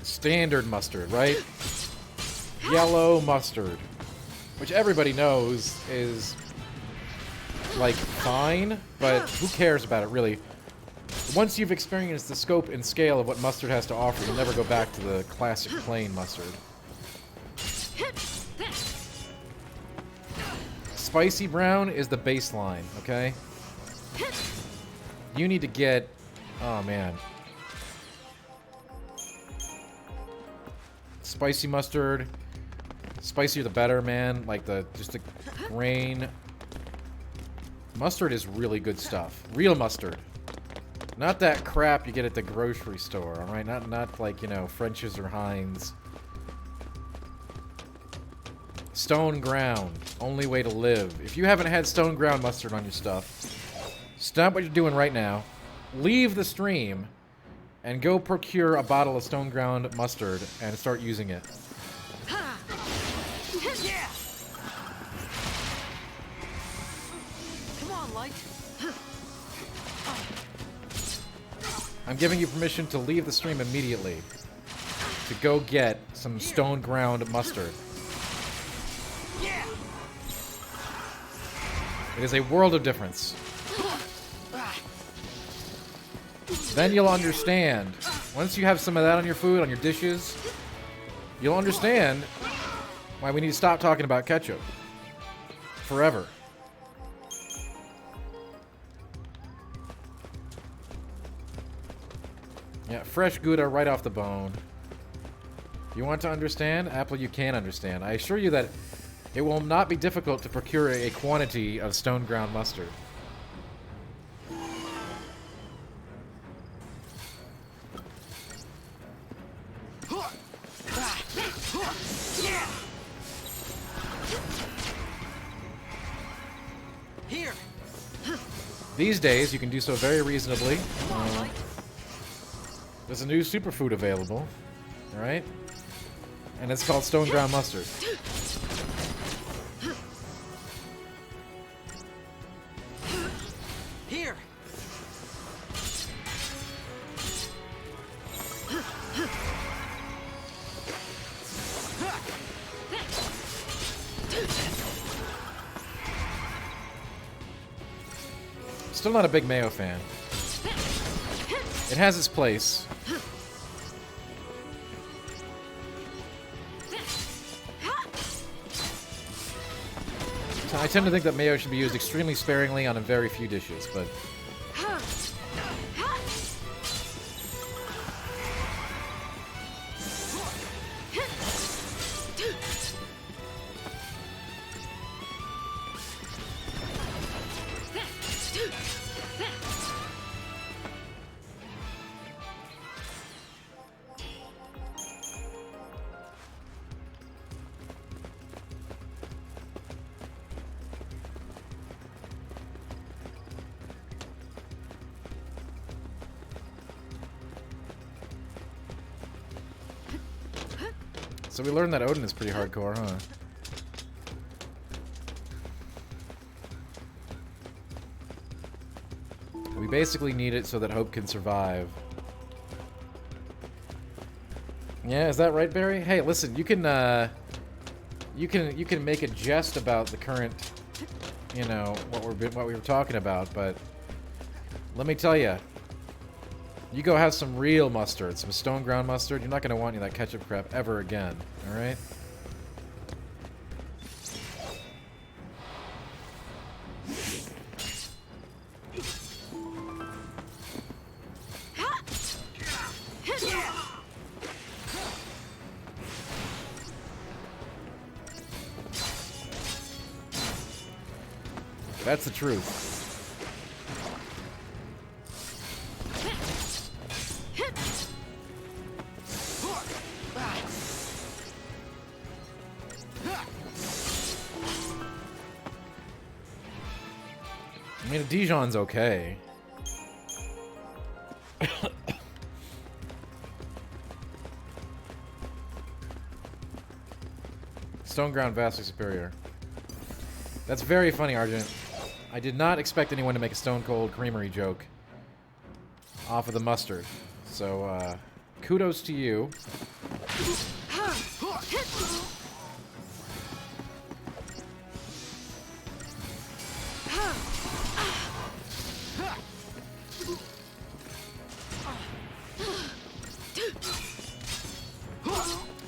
standard mustard, right? Yellow mustard. Which everybody knows is, like, fine, but who cares about it, really? Once you've experienced the scope and scale of what mustard has to offer, you'll never go back to the classic plain mustard. Spicy brown is the baseline, okay? You need to get... Oh, man. Spicy mustard. Spicier the better, man. Like, just the grain. Mustard is really good stuff. Real mustard. Not that crap you get at the grocery store, alright? Not like, you know, French's or Heinz. Stone ground. Only way to live. If you haven't had stone ground mustard on your stuff, stop what you're doing right now. Leave the stream and go procure a bottle of stone ground mustard and start using it. Yeah. Come on, Light. I'm giving you permission to leave the stream immediately. to go get some stone ground mustard. Yeah. It is a world of difference. Then you'll understand. Once you have some of that on your food, on your dishes, you'll understand why we need to stop talking about ketchup. Forever. Yeah, fresh Gouda right off the bone. You want to understand? Apple, you can understand. I assure you that it will not be difficult to procure a quantity of stone ground mustard. Here. These days, you can do so very reasonably. There's a new superfood available, alright? And it's called stone ground mustard. Here. Still not a big mayo fan. It has its place. I tend to think that mayo should be used extremely sparingly on a very few dishes, but... So we learned that Odin is pretty hardcore, huh? We basically need it so that Hope can survive. Yeah, is that right, Barry? Hey, listen, you can make a jest about the current, you know, what we were talking about, but let me tell you, you go have some real mustard, some stone ground mustard. You're not gonna want any of that ketchup crap ever again. All right? That's the truth. I mean, a Dijon's okay. Stone ground vastly superior. That's very funny, Argent. I did not expect anyone to make a Stone Cold Creamery joke off of the mustard. So, kudos to you.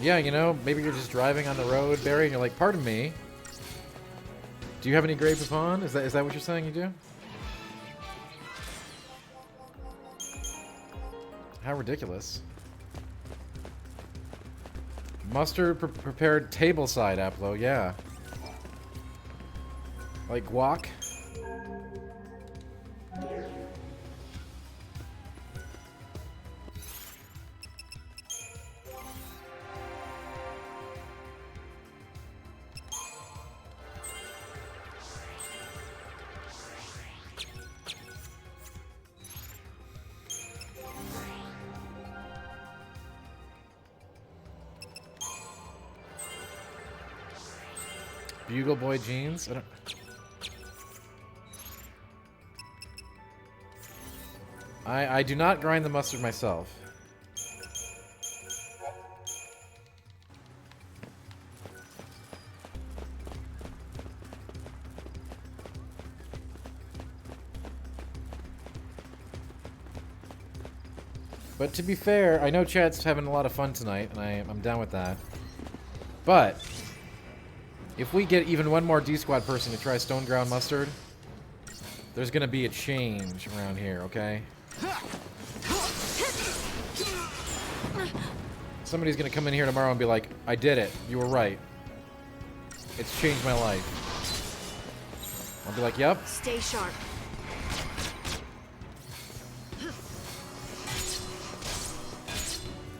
Yeah, you know, maybe you're just driving on the road, Barry, and you're like, pardon me. Do you have any Grey Poupon? Is that what you're saying you do? How ridiculous. Mustard prepared tableside, Aplo, yeah. Like guac? Bugle Boy jeans? I do not grind the mustard myself. But to be fair, I know chat's having a lot of fun tonight, and I'm down with that. But if we get even one more D-Squad person to try Stone Ground Mustard, there's gonna be a change around here, okay? Somebody's gonna come in here tomorrow and be like, I did it. You were right. It's changed my life. I'll be like, yep. Stay sharp.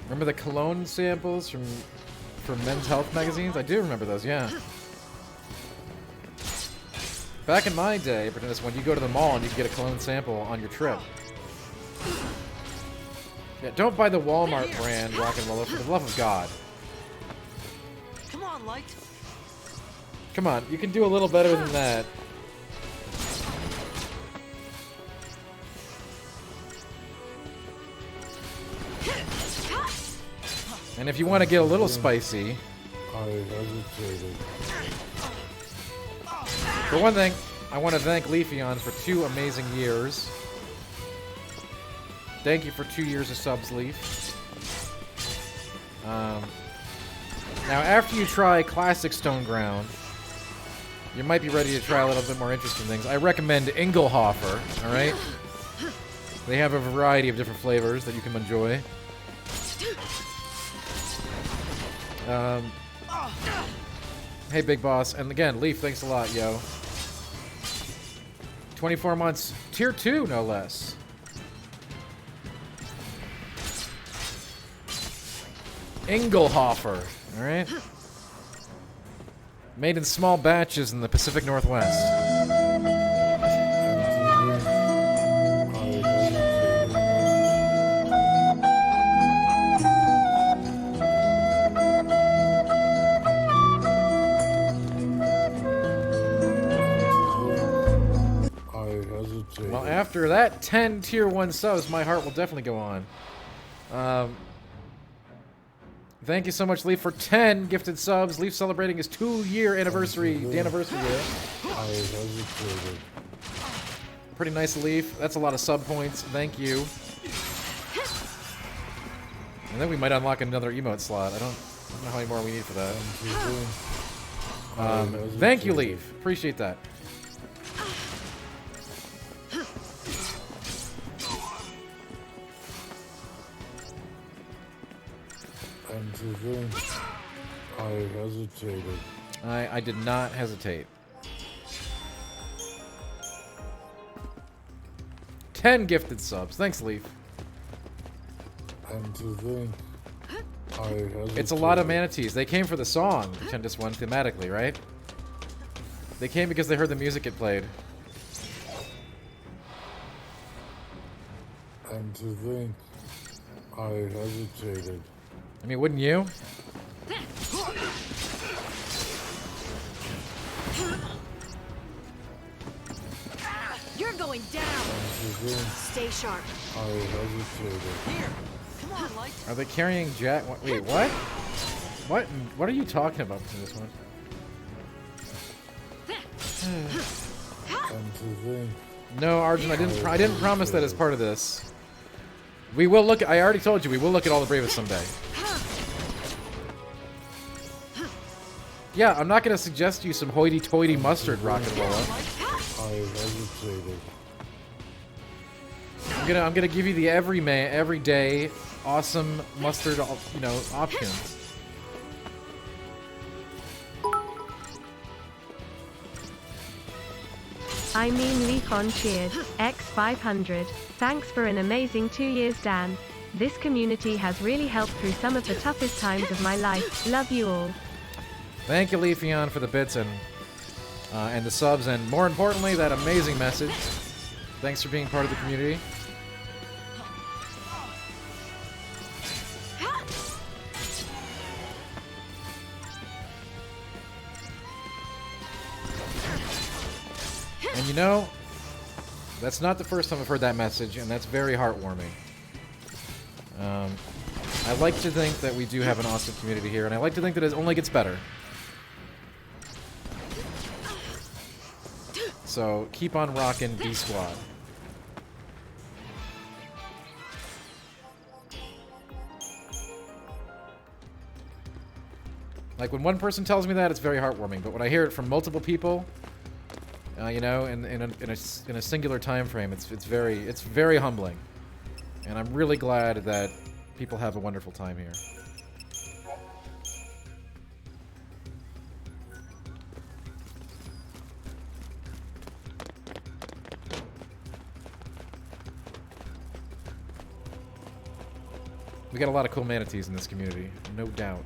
Remember the cologne samples from Men's Health magazines? I do remember those, yeah. Back in my day, pretend this when you go to the mall and you can get a cologne sample on your trip. Yeah, don't buy the Walmart brand rock and roll for the love of God. Come on, Light. Come on, you can do a little better than that. And if you want to get a little spicy, I hesitated. for one thing, I want to thank Leafeon for 2 amazing years. Thank you for 2 years of subs, Leaf. Now, after you try Classic Stone Ground, you might be ready to try a little bit more interesting things. I recommend Ingelhofer, alright? They have a variety of different flavors that you can enjoy. Hey, Big Boss. And again, Leaf, thanks a lot, yo. 24 months. Tier 2, no less. Ingelhofer, alright? Made in small batches in the Pacific Northwest. Well, after that 10 Tier 1 subs, my heart will definitely go on. Thank you so much, Leaf, for 10 gifted subs. Leaf celebrating his 2-year anniversary, the anniversary year. I hesitated. Pretty nice, Leaf. That's a lot of sub points. Thank you. And then we might unlock another emote slot. I don't know how many more we need for that. Thank you, Leaf. Appreciate that. And to think, I hesitated. I did not hesitate. 10 gifted subs. Thanks, Leaf. And to think, I hesitated. It's a lot of manatees. They came for the song, Pretendus One, thematically, right? They came because they heard the music it played. And to think, I hesitated. I mean, wouldn't you? You're going down. Stay sharp. I hesitated. Here. Come on, Light. Are they carrying Jack? Wait, what? What are you talking about in this one? And to think, No, Arjun, I didn't promise that as part of this. We will look. I already told you we will look at all the bravest someday. Yeah, I'm not gonna suggest you some hoity-toity mustard, rock and roller. I hesitated. I'm gonna give you the everyday, awesome mustard, option. I mean Leafon cheered, X500. Thanks for an amazing 2 years, Dan. This community has really helped through some of the toughest times of my life. Love you all. Thank you, Leafeon, for the bits and the subs, and more importantly, that amazing message. Thanks for being part of the community. And you know, that's not the first time I've heard that message, and that's very heartwarming. I like to think that we do have an awesome community here, and I like to think that it only gets better. So, keep on rocking, D-Squad. Like, when one person tells me that, it's very heartwarming. But when I hear it from multiple people, you know, in a singular time frame, it's very humbling. And I'm really glad that people have a wonderful time here. We got a lot of cool manatees in this community, no doubt.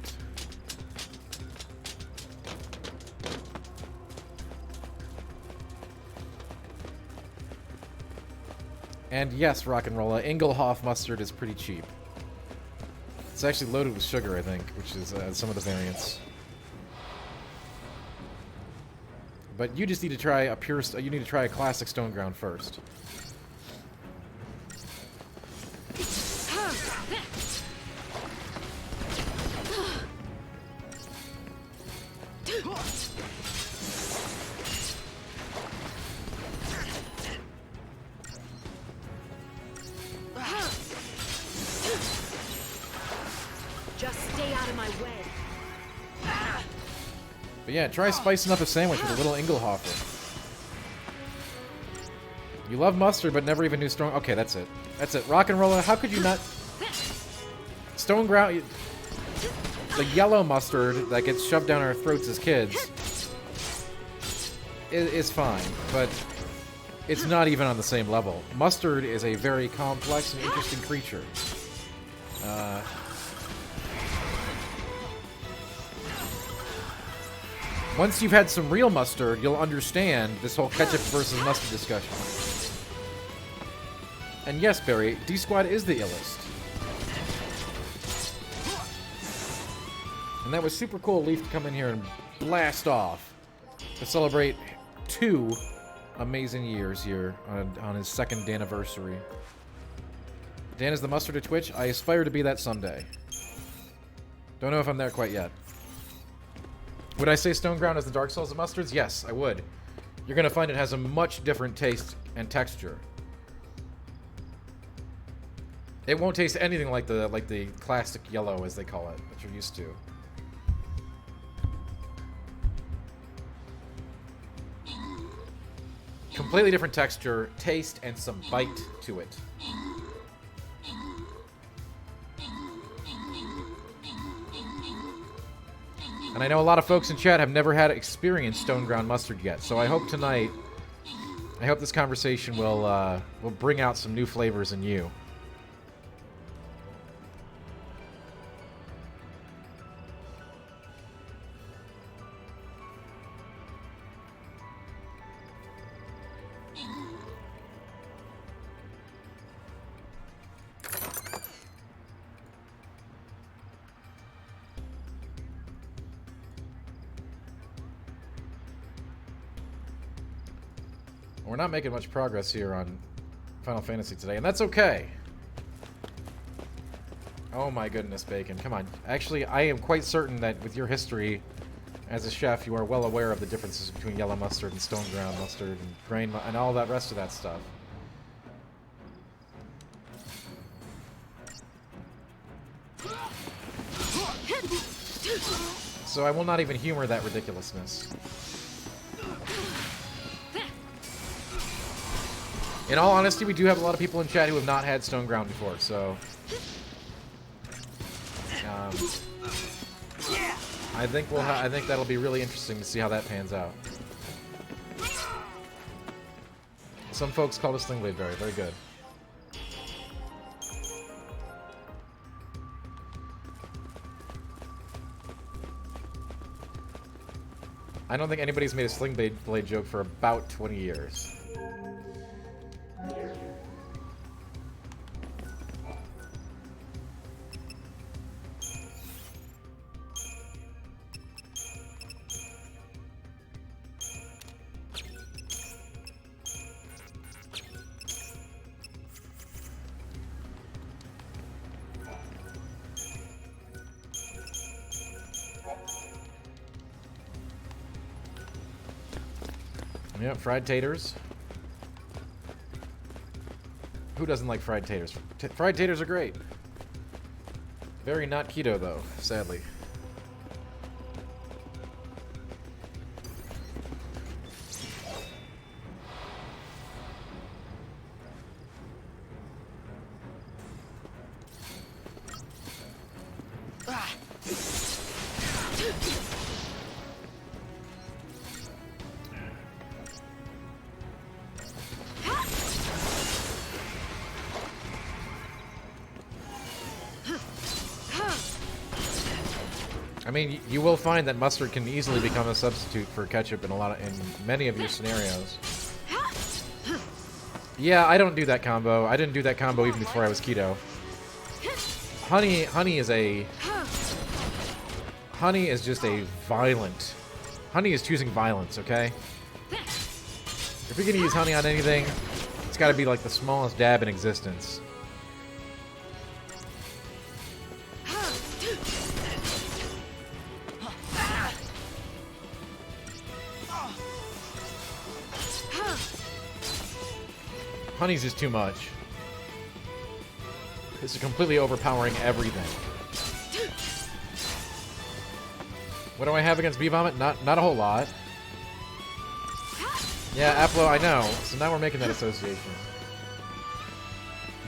And yes, Rock and Rolla, Engelhoff mustard is pretty cheap. It's actually loaded with sugar, I think, which is some of the variants. But you just need to try a pure. You need to try a classic stone ground first. Just stay out of my way. But yeah, try spicing up a sandwich with a little Engelhofer. You love mustard, but never even knew strong. Okay, that's it. That's it. Rock and Rolla, how could you not? Stone ground. The yellow mustard that gets shoved down our throats as kids is fine, but it's not even on the same level. Mustard is a very complex and interesting creature. Once you've had some real mustard, you'll understand this whole ketchup versus mustard discussion. And yes, Barry, D-Squad is the illest. And that was super cool, Leaf, to come in here and blast off to celebrate 2 amazing years here on his 2nd anniversary. Dan is the mustard of Twitch. I aspire to be that someday. Don't know if I'm there quite yet. Would I say Stone Ground is the Dark Souls of mustards? Yes, I would. You're going to find it has a much different taste and texture. It won't taste anything like the classic yellow, as they call it, that you're used to. Completely different texture, taste, and some bite to it. And I know a lot of folks in chat have never had experienced Stone Ground mustard yet, so I hope tonight, I hope this conversation will bring out some new flavors in you. We're not making much progress here on Final Fantasy today, and that's okay. Oh my goodness, Bacon. Come on. Actually, I am quite certain that with your history as a chef, you are well aware of the differences between yellow mustard and stone ground mustard and grain and all that rest of that stuff. So I will not even humor that ridiculousness. In all honesty, we do have a lot of people in chat who have not had Stone Ground before, so... I think that'll be really interesting to see how that pans out. Some folks call it Sling Blade Berry. Very good. I don't think anybody's made a Sling Blade joke for about 20 years. Yep, fried taters. Who doesn't like fried taters? Fried taters are great. Very not keto, though, sadly. I mean, you will find that mustard can easily become a substitute for ketchup in in many of your scenarios. Yeah, I don't do that combo. I didn't do that combo even before I was keto. Honey is just a violent. Honey is choosing violence, okay? If you're gonna use honey on anything, it's gotta be like the smallest dab in existence. Honey's just too much. This is completely overpowering everything. What do I have against B-Vomit? Not a whole lot. Yeah, Aplo, I know. So now we're making that association.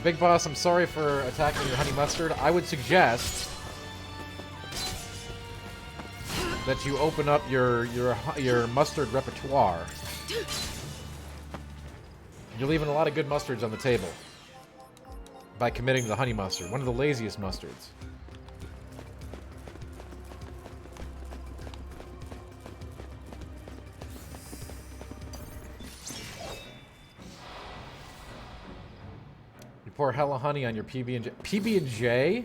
Big Boss, I'm sorry for attacking your honey mustard. I would suggest that you open up your mustard repertoire. You're leaving a lot of good mustards on the table by committing to the honey mustard, one of the laziest mustards. You pour hella honey on your PB&J. PB&J?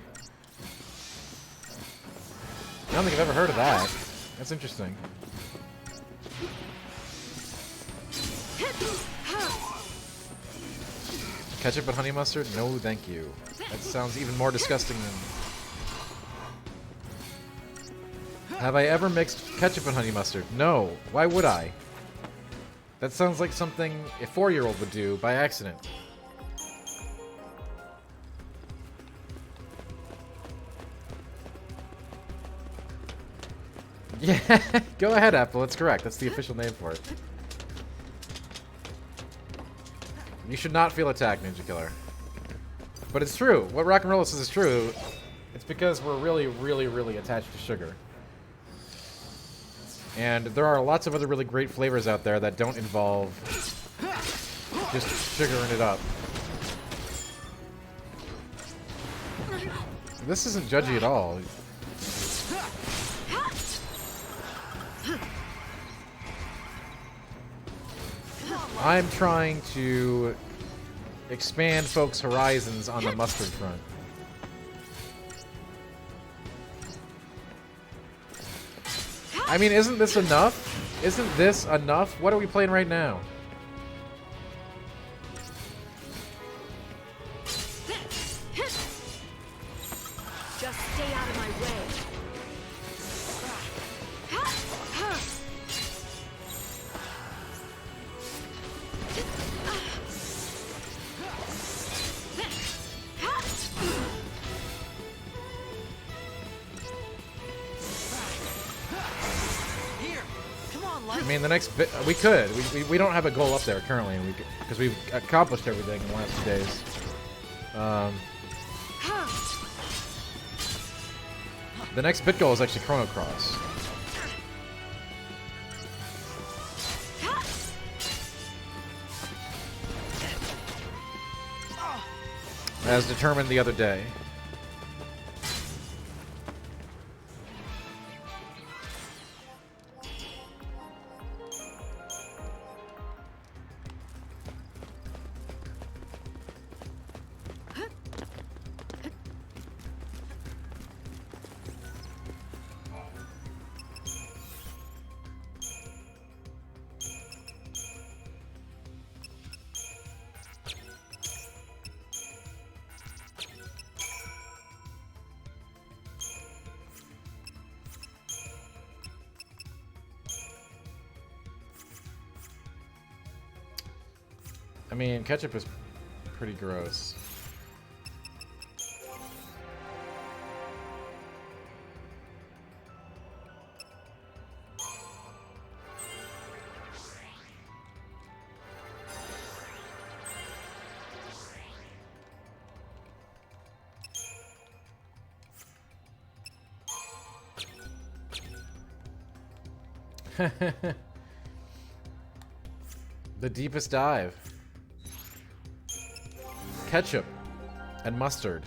I don't think I've ever heard of that. That's interesting. Ketchup and honey mustard? No, thank you. That sounds even more disgusting than... Have I ever mixed ketchup and honey mustard? No. Why would I? That sounds like something a 4-year-old would do by accident. Yeah, go ahead, Apple. That's correct. That's the official name for it. You should not feel attacked, Ninja Killer. But it's true. What Rock and Roll says is true. It's because we're really, really, really attached to sugar. And there are lots of other really great flavors out there that don't involve just sugaring it up. This isn't judgy at all. I'm trying to expand folks' horizons on the mustard front. I mean, isn't this enough? Isn't this enough? What are we playing right now? Just stay out of my way. I mean, the next bit we could. We don't have a goal up there currently, because we've accomplished everything in the last 2 days. The next bit goal is actually Chrono Cross. As determined the other day. I mean, ketchup is pretty gross. The deepest dive. Ketchup and mustard.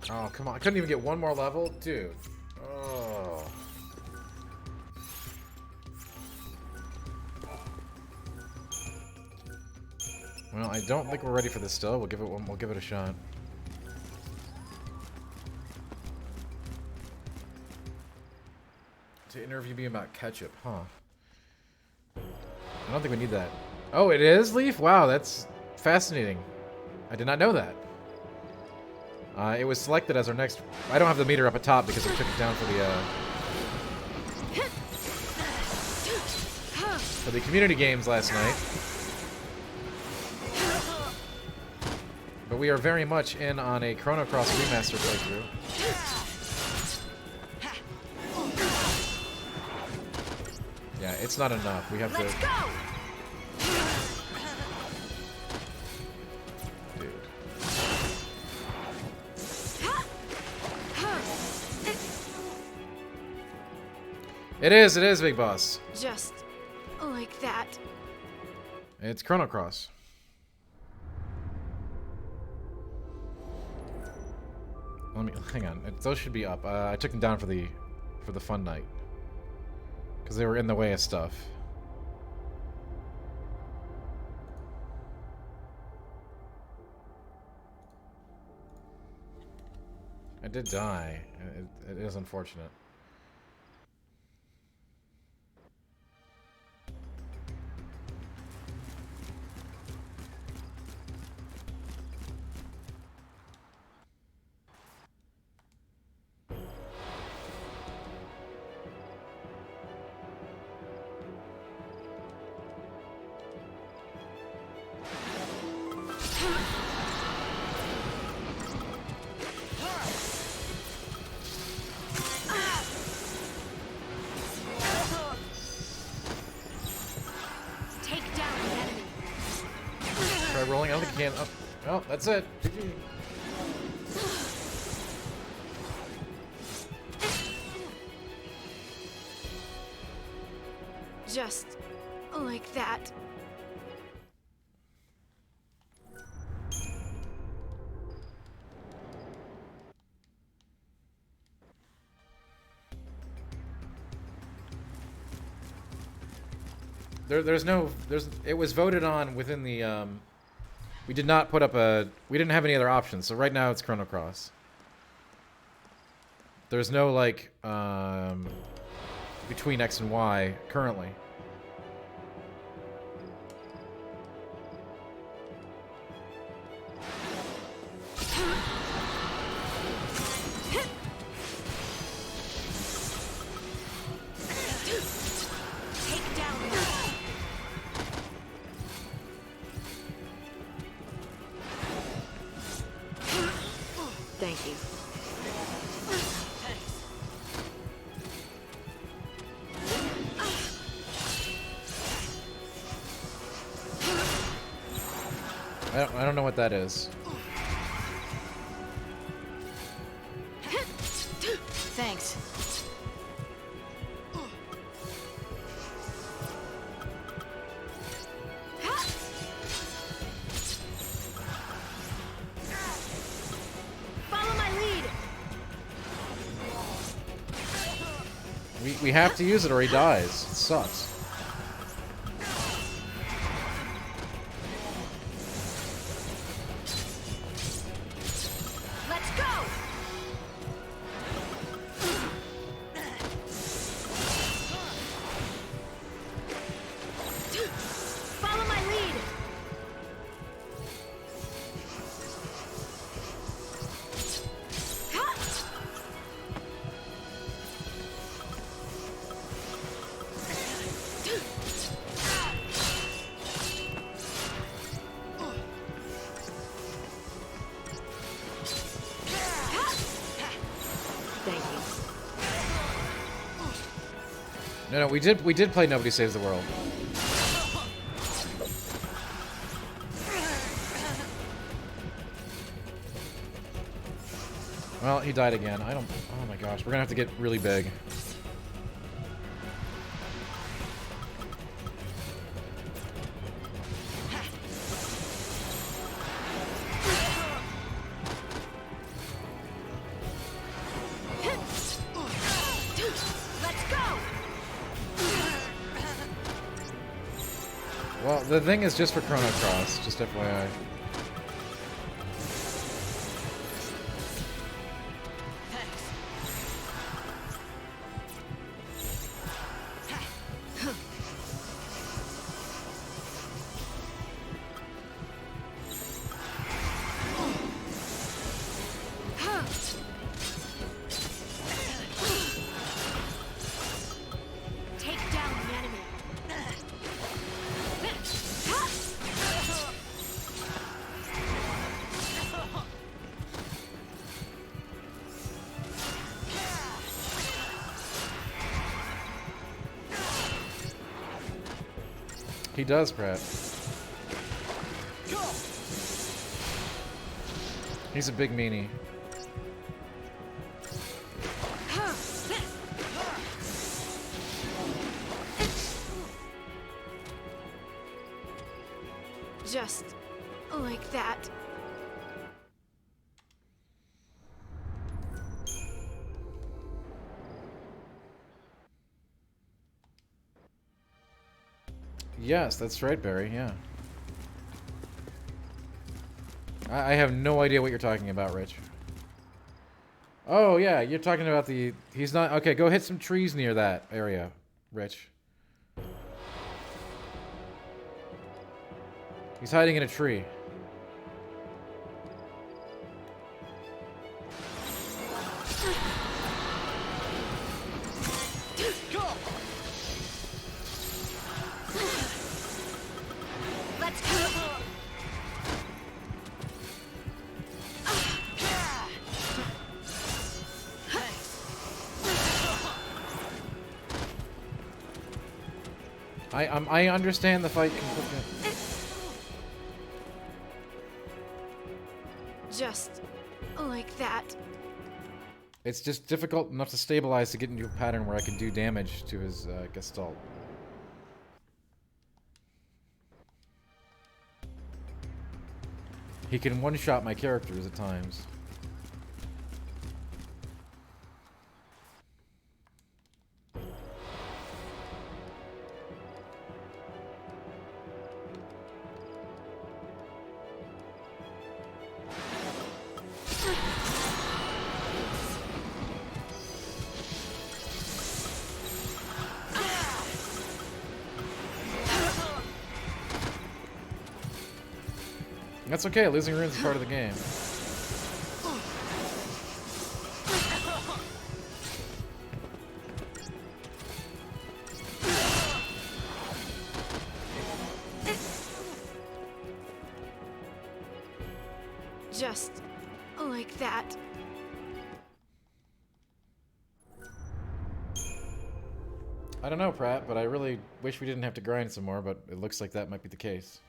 Oh, come on. I couldn't even get one more level? Dude. Oh. Well, I don't think we're ready for this still. We'll give it a shot. To interview me about ketchup, huh? I don't think we need that. Oh, it is, Leaf? Wow, that's fascinating. I did not know that. It was selected as our next... I don't have the meter up at top because I took it down for the community games last night. But we are very much in on a Chrono Cross remaster playthrough. Yeah, it's not enough. We have to... Dude. It is, Big Boss. Just like that. It's Chrono Cross. Let me hang on. Those should be up. I took them down for the fun night because they were in the way of stuff. I did die. It is unfortunate. Rolling. I don't think you can. Oh, that's it. Just like that. It was voted on within the, we did not put up we didn't have any other options, so right now it's Chrono Cross. There's no, like, between X and Y currently. Thank you. I don't know what that is. Thanks. Follow my lead. We have to use it or he dies. It sucks. Let's go. Follow my lead. Thank you. No, we did play Nobody Saves the World. Well, he died again. I don't... Oh my gosh, we're gonna have to get really big. Let's go. Well, the thing is just for Chrono Cross, just FYI. Take down the enemy. He does, Pratt. He's a big meanie. Just like that. Yes, that's right, Barry, yeah. I have no idea what you're talking about, Rich. Oh, yeah, you're talking about the... He's not... Okay, go hit some trees near that area, Rich. He's hiding in a tree. Let's go. I understand the fight completely. Just like that. It's just difficult enough to stabilize to get into a pattern where I can do damage to his Gestalt. He can one-shot my characters at times. That's okay, losing runes is part of the game. Just like that. I don't know, Pratt, but I really wish we didn't have to grind some more, but it looks like that might be the case.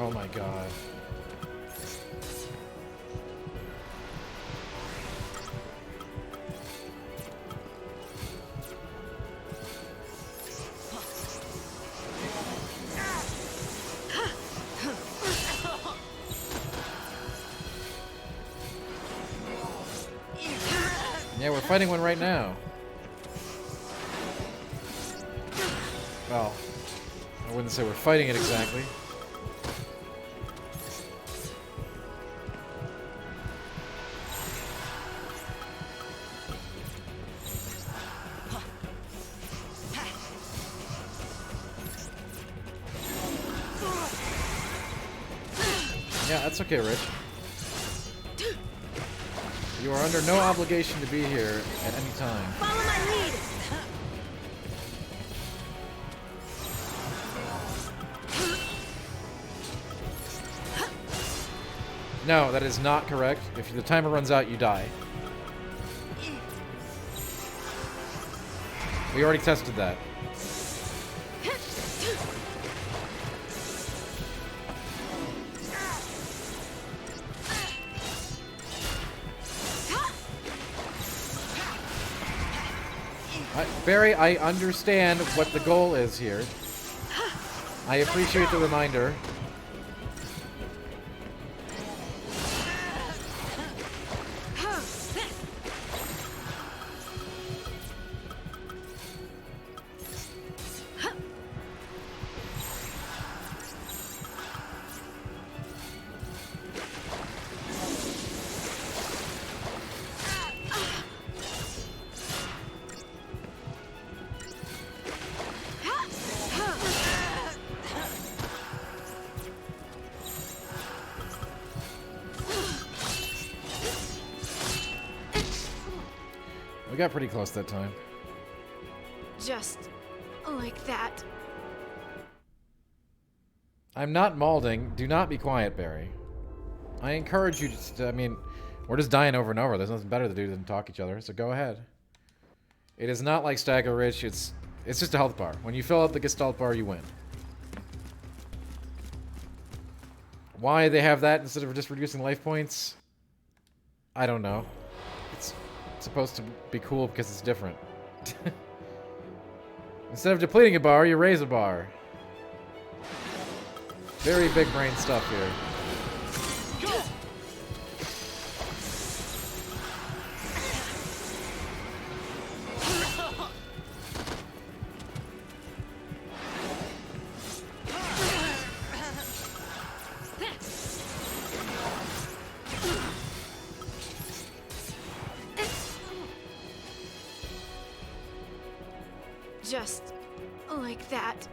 Oh my god. Yeah, we're fighting one right now. Well, I wouldn't say we're fighting it exactly. Yeah, that's okay, Rich. You are under no obligation to be here at any time. Follow my lead. No, that is not correct. If the timer runs out, you die. We already tested that. Barry, I understand what the goal is here. I appreciate the reminder. We got pretty close that time. Just like that. I'm not mauling. Do not be quiet, Barry. I encourage you to, I mean, we're just dying over and over. There's nothing better to do than talk each other, so go ahead. It is not like Stagger Rich. It's just a health bar. When you fill up the Gestalt bar, you win. Why they have that instead of just reducing life points? I don't know. It's supposed to be cool because it's different. Instead of depleting a bar, you raise a bar. Very big brain stuff here. Just like that.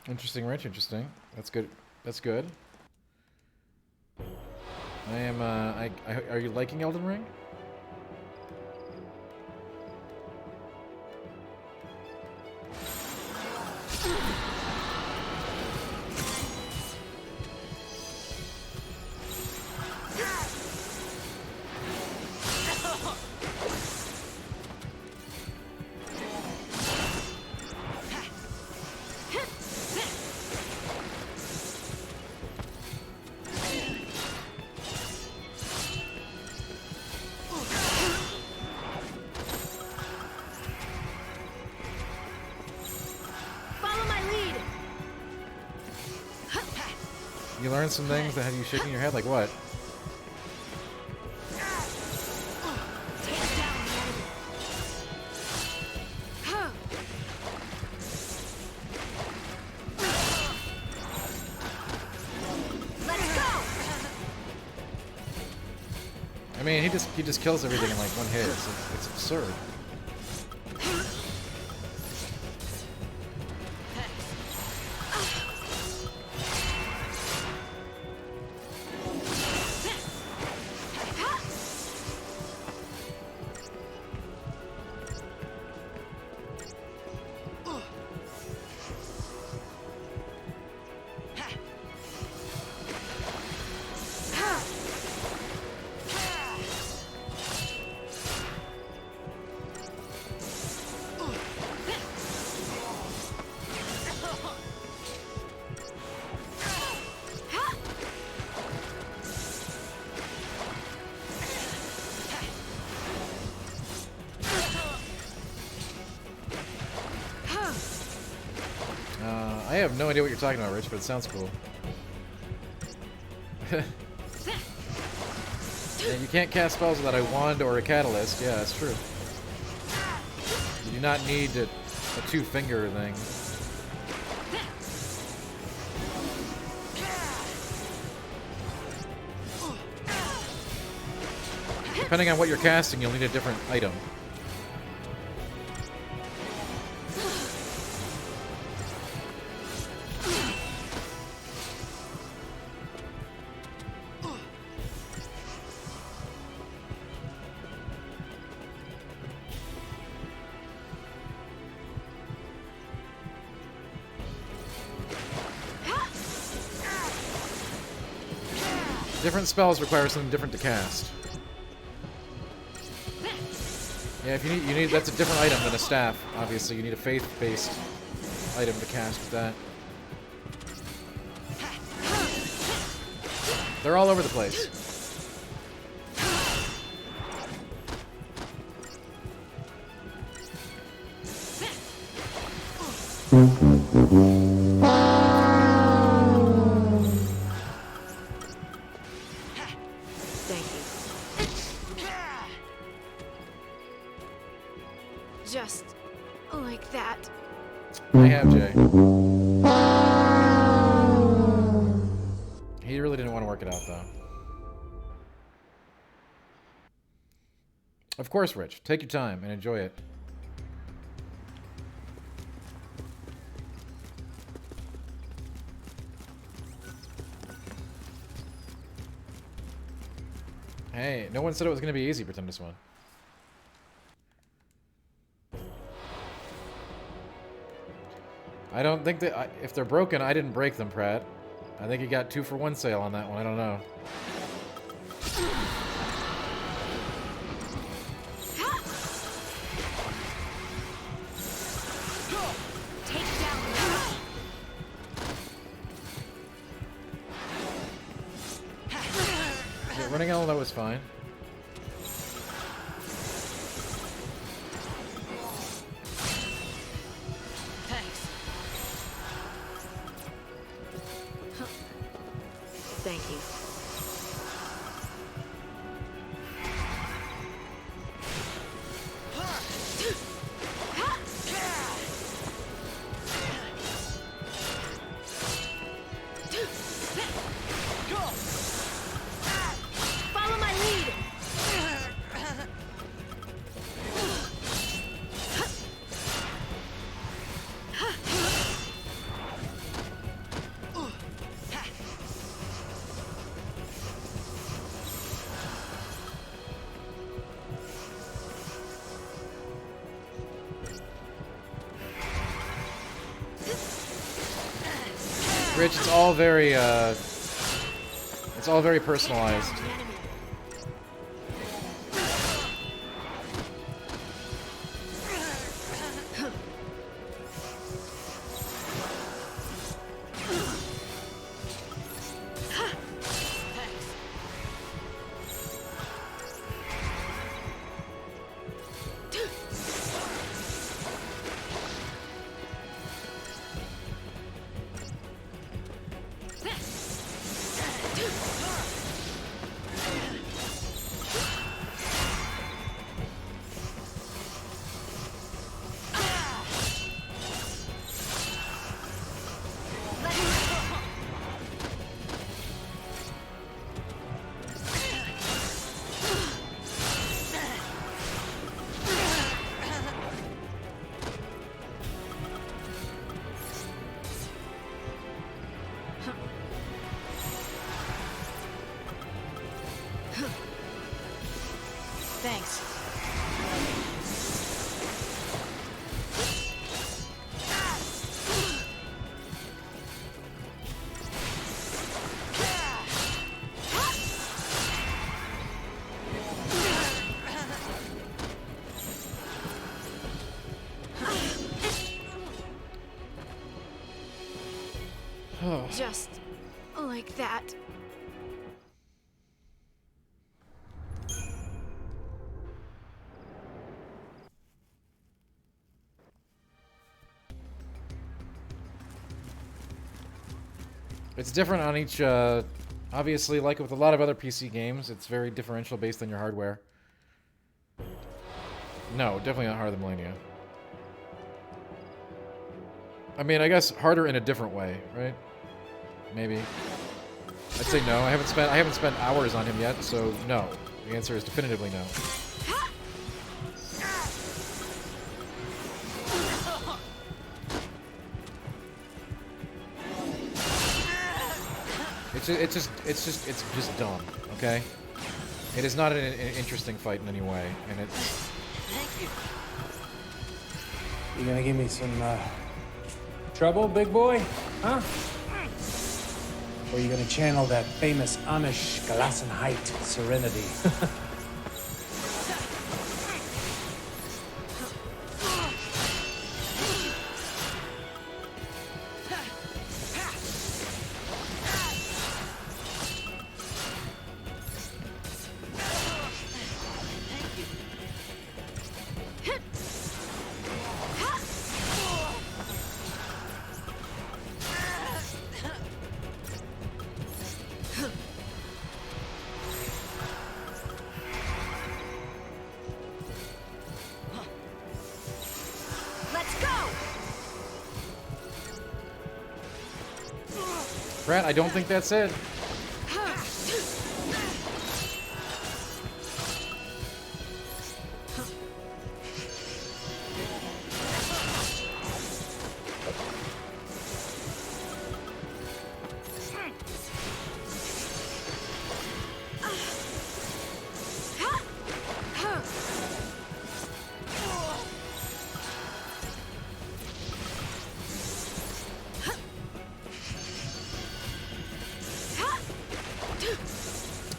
Interesting, Rich. Interesting. That's good. That's good. I am. Are you liking Elden Ring? You learned some things that had you shaking your head, like what? Let's go! mean, he just kills everything in like one hit. It's absurd. I have no idea what you're talking about, Rich, but it sounds cool. Yeah, you can't cast spells without a wand or a catalyst. Yeah, that's true. You do not need a two-finger thing. Depending on what you're casting, you'll need a different item. Different spells require something different to cast. Yeah, if you need that's a different item than a staff. Obviously, you need a faith-based item to cast with that. They're all over the place. Just like that. I have, Jay. He really didn't want to work it out, though. Of course, Rich. Take your time and enjoy it. Hey, no one said it was going to be easy, Pretend this one. I don't think that... if they're broken, I didn't break them, Pratt. I think you got 2-for-1 sale on that one. I don't know. Yeah, running out, that was fine. Thank you. Follow my lead. Rich, it's all very personalized. Just like that. It's different on each, obviously, like with a lot of other PC games, it's very differential based on your hardware. No, definitely not harder than Millennia. I mean, I guess harder in a different way, right? Maybe. I'd say no. I haven't spent hours on him yet, so no. The answer is definitively no. It's just dumb, okay? It is not an interesting fight in any way, and it's... Thank you. You gonna give me some, trouble, big boy? Huh? Or you gonna channel that famous Amish Gelassenheit serenity? Let's go! Brad, I don't think that's it.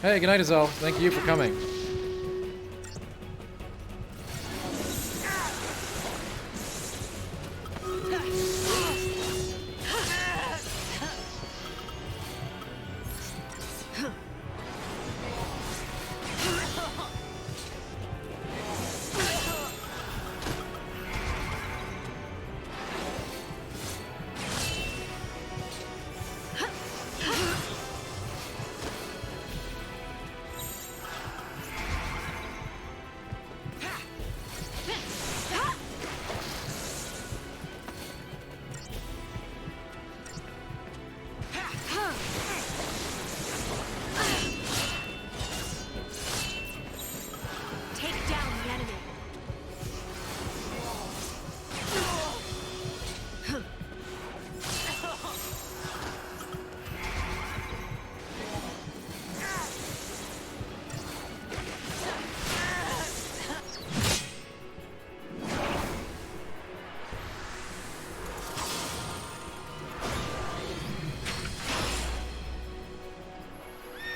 Hey, good night, Azal. Thank you for coming. Take down the enemy.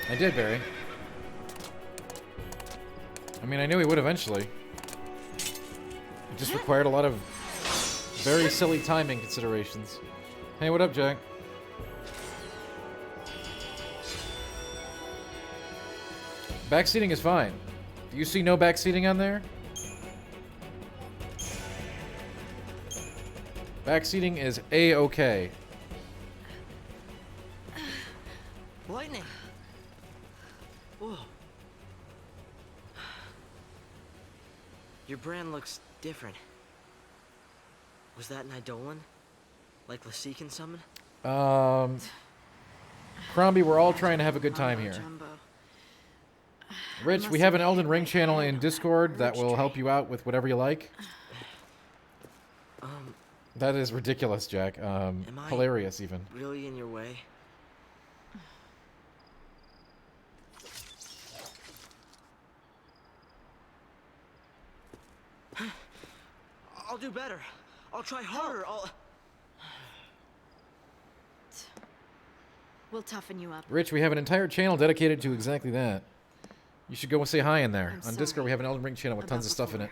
I did, Barry. I mean, I knew he would eventually. It just required a lot of very silly timing considerations. Hey, what up, Jack? Backseating is fine. Do you see no backseating on there? Backseating is A-okay. Lightning. Whoa. Your brand looks different. Was that an Eidolon? Like Lasican summon? Crombie, we're all trying to have a good time here. Jumbo. Rich, we have an Elden Ring channel in Discord that will help you out with whatever you like. That is ridiculous, Jack. Hilarious, even. Really in your way? I'll do better. I'll try harder. We'll toughen you up. Rich, we have an entire channel dedicated to exactly that. You should go and say hi in there. I'm On Discord, sorry we have an Elden Ring channel with about tons of stuff in it.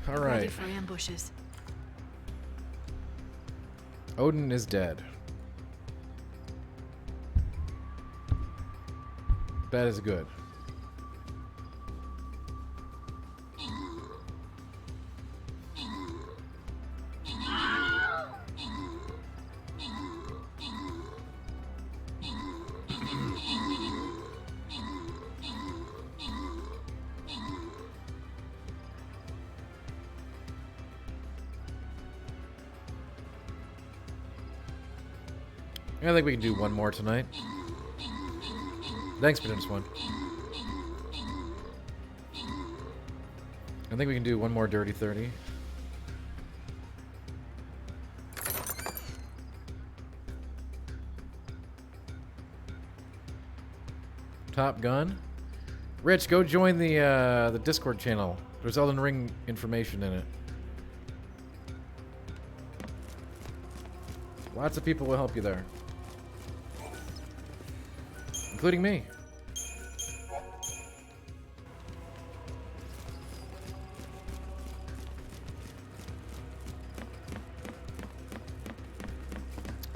All Ready right. for ambushes. Odin is dead. That is good. I think we can do one more tonight. Thanks for doing this one. I think we can do one more Dirty 30. Top Gun. Rich, go join the Discord channel. There's Elden Ring information in it. Lots of people will help you there. Including me.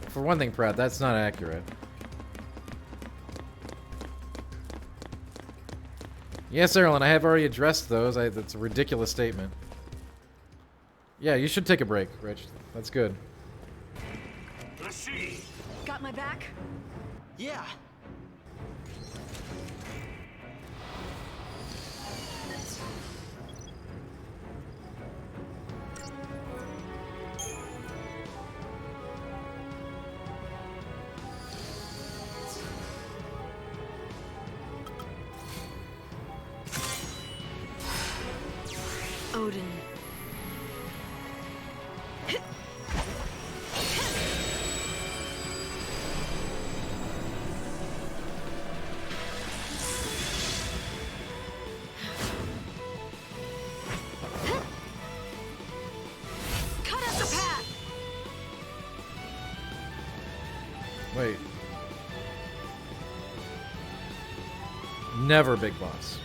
For one thing, Pratt, that's not accurate. Yes, Erlen, I have already addressed those. That's a ridiculous statement. Yeah, you should take a break, Rich. That's good. Got my back? Yeah. Odin. Cut us a path. Wait. Never Big Boss.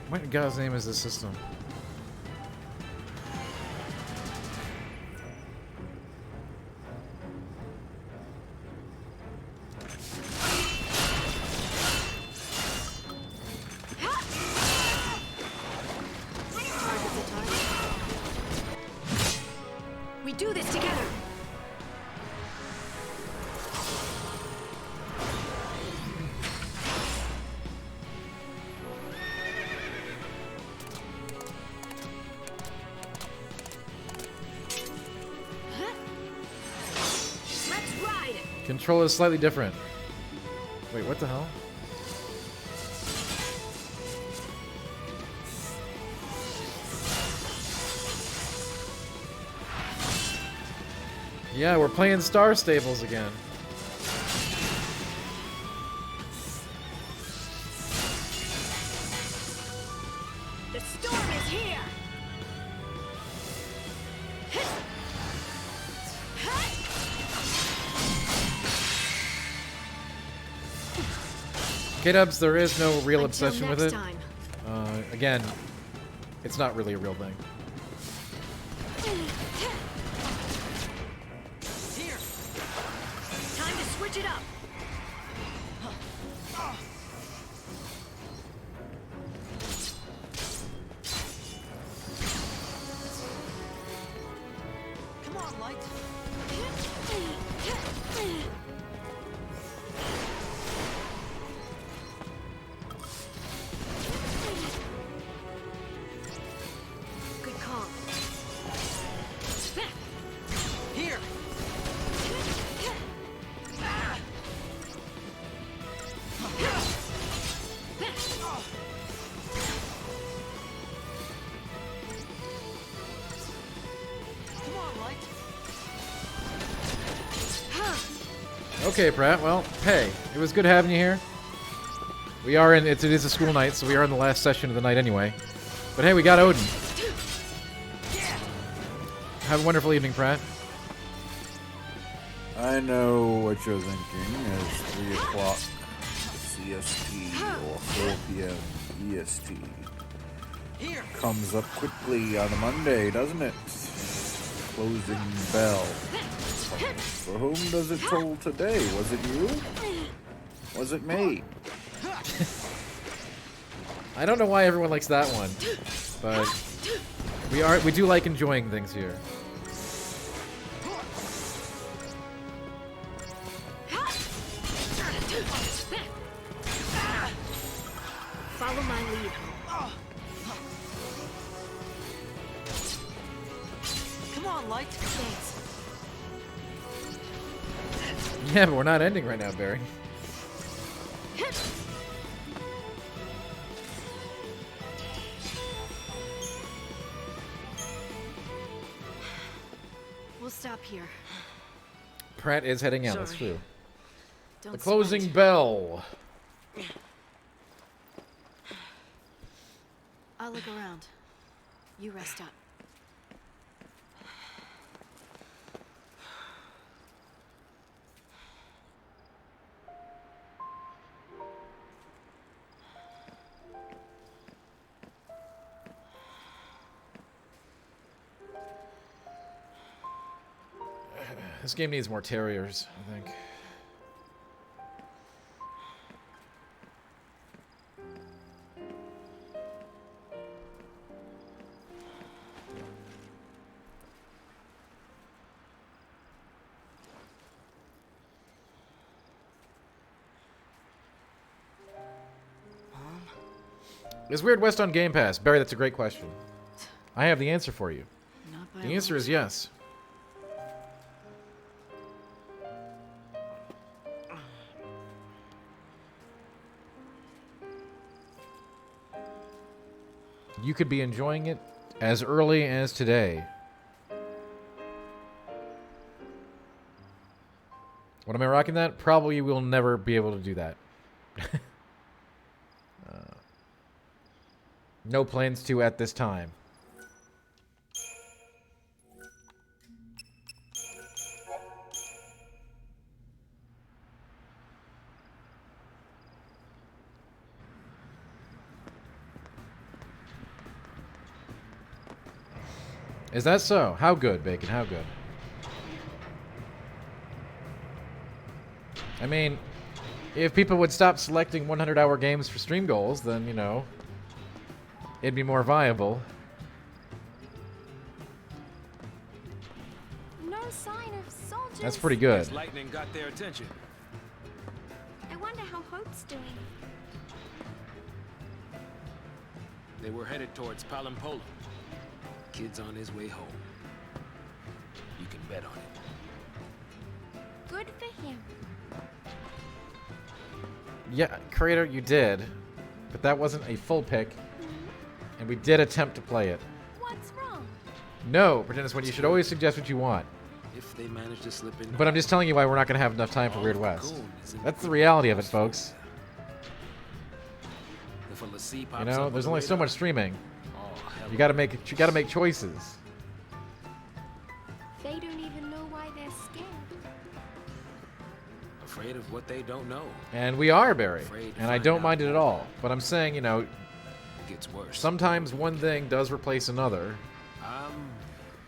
What in God's name is this system? We do this together. Let's ride. Control is slightly different. Wait, what the hell? Yeah, we're playing Star Stables again. The storm is here. K-Dubs, there is no real Until obsession with next it. time. Again, it's not really a real thing. Here. Time to switch it up. Come on, Light. Good call. Here. Come on, Light. Okay, Pratt. Well, hey, it was good having you here. We are in, it is a school night, so we are in the last session of the night anyway. But hey, we got Odin. Have a wonderful evening, Pratt. I know what you're thinking. It's 3 o'clock CST or 4 p.m. EST. Here. Comes up quickly on a Monday, doesn't it? Closing bell. For whom does it toll today? Was it you? Was it me? I don't know why everyone likes that one, but we do like enjoying things here. Follow my lead. Come on, Light. Thanks. Yeah, but we're not ending right now, Barry. We'll stop here. Pratt is heading out, that's Sorry. true. Don't The closing sweat. bell. I'll look around. You rest up. This game needs more terriers, I think. Is Weird West on Game Pass? Barry, that's a great question. I have the answer for you. Not by The answer is yes. You could be enjoying it as early as today. What am I rocking that? Probably will never be able to do that. No plans to at this time. Is that so? How good, Bacon? How good? I mean, if people would stop selecting 100-hour games for stream goals, then, you know, it'd be more viable. No sign of soldiers. That's pretty good. Lightning got their attention. I wonder how Hope's doing. They were headed towards Palampolo. Kid's on his way home. You can bet on it. Good for him. Yeah, Creator, you did. But that wasn't a full pick. And we did attempt to play it. What's wrong? No, Pretend is when you should always suggest what you want. If they manage to slip in. But I'm just telling you why we're not going to have enough time for Weird West. That's the reality of it, folks. If a Lassie You pops know, up there's on only the so radar, much streaming. oh, hell, You gotta make choices. They don't even know why they're scared. afraid of what they don't know. And we are, Barry. Afraid to And I find don't out mind it at more. all. But I'm saying, you know, It gets worse. sometimes one thing does replace another. I'm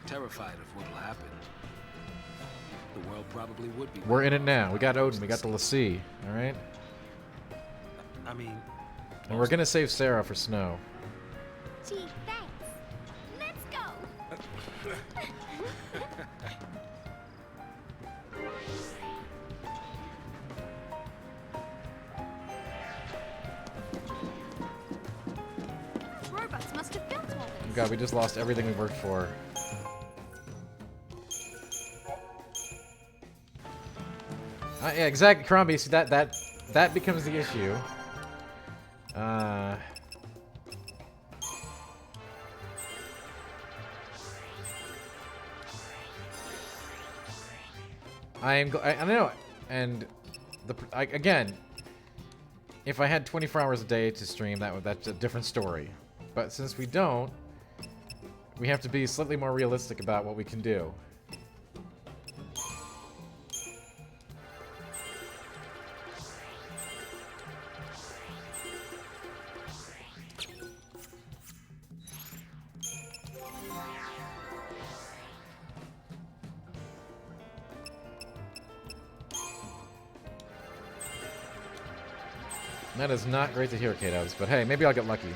terrified of what'll happen. The world probably would be. We're in it now. We got Odin. We got the Lassie. All right? I mean, And we're going to save Sarah for Snow. Gee, thanks. Let's go. Robots must have built all this. God, we just lost everything we worked for. Yeah, exactly, Crombie. See, that becomes the issue. I know, and again, If I had 24 hours a day to stream, that's a different story. But since we don't, we have to be slightly more realistic about what we can do. That is not great to hear, K-Dubs, but hey, maybe I'll get lucky.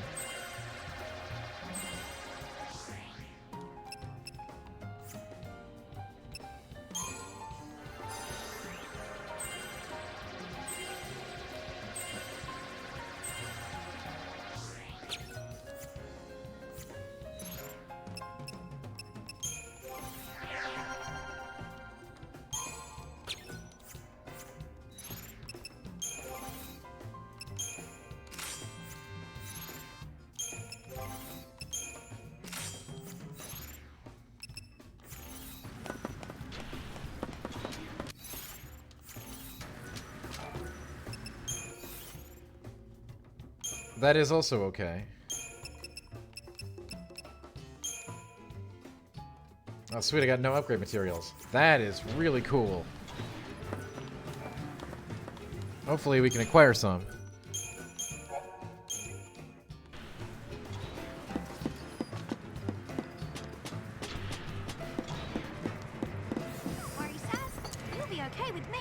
That is also okay. Oh, sweet, I got no upgrade materials. That is really cool. Hopefully we can acquire some. Don't worry, Saz. You'll be okay with me.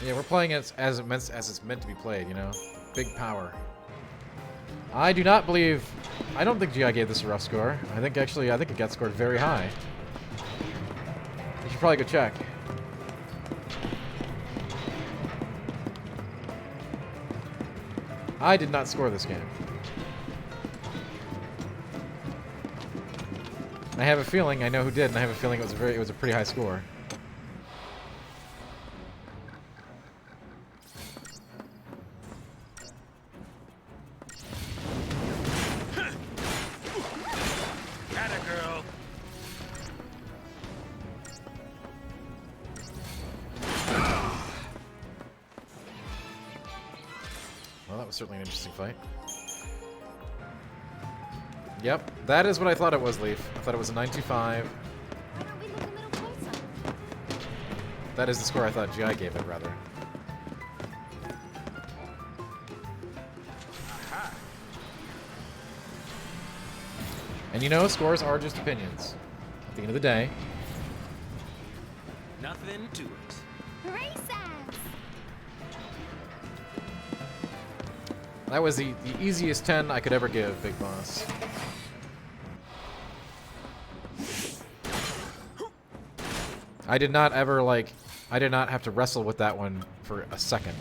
Yeah, we're playing it as it's meant to be played, you know? Big power. I do not believe... I don't think GI gave this a rough score. I think it got scored very high. You should probably go check. I did not score this game. I have a feeling I know who did, and I have a feeling it was a pretty high score. Certainly an interesting fight. Yep, that is what I thought it was, Leaf. I thought it was a 925. Why don't we look a little closer? That is the score I thought GI gave it, rather. And you know, scores are just opinions. At the end of the day. Nothing to it. Hooray, Saz! That was the easiest 10 I could ever give, Big Boss. I did not ever, like... I did not have to wrestle with that one for a second.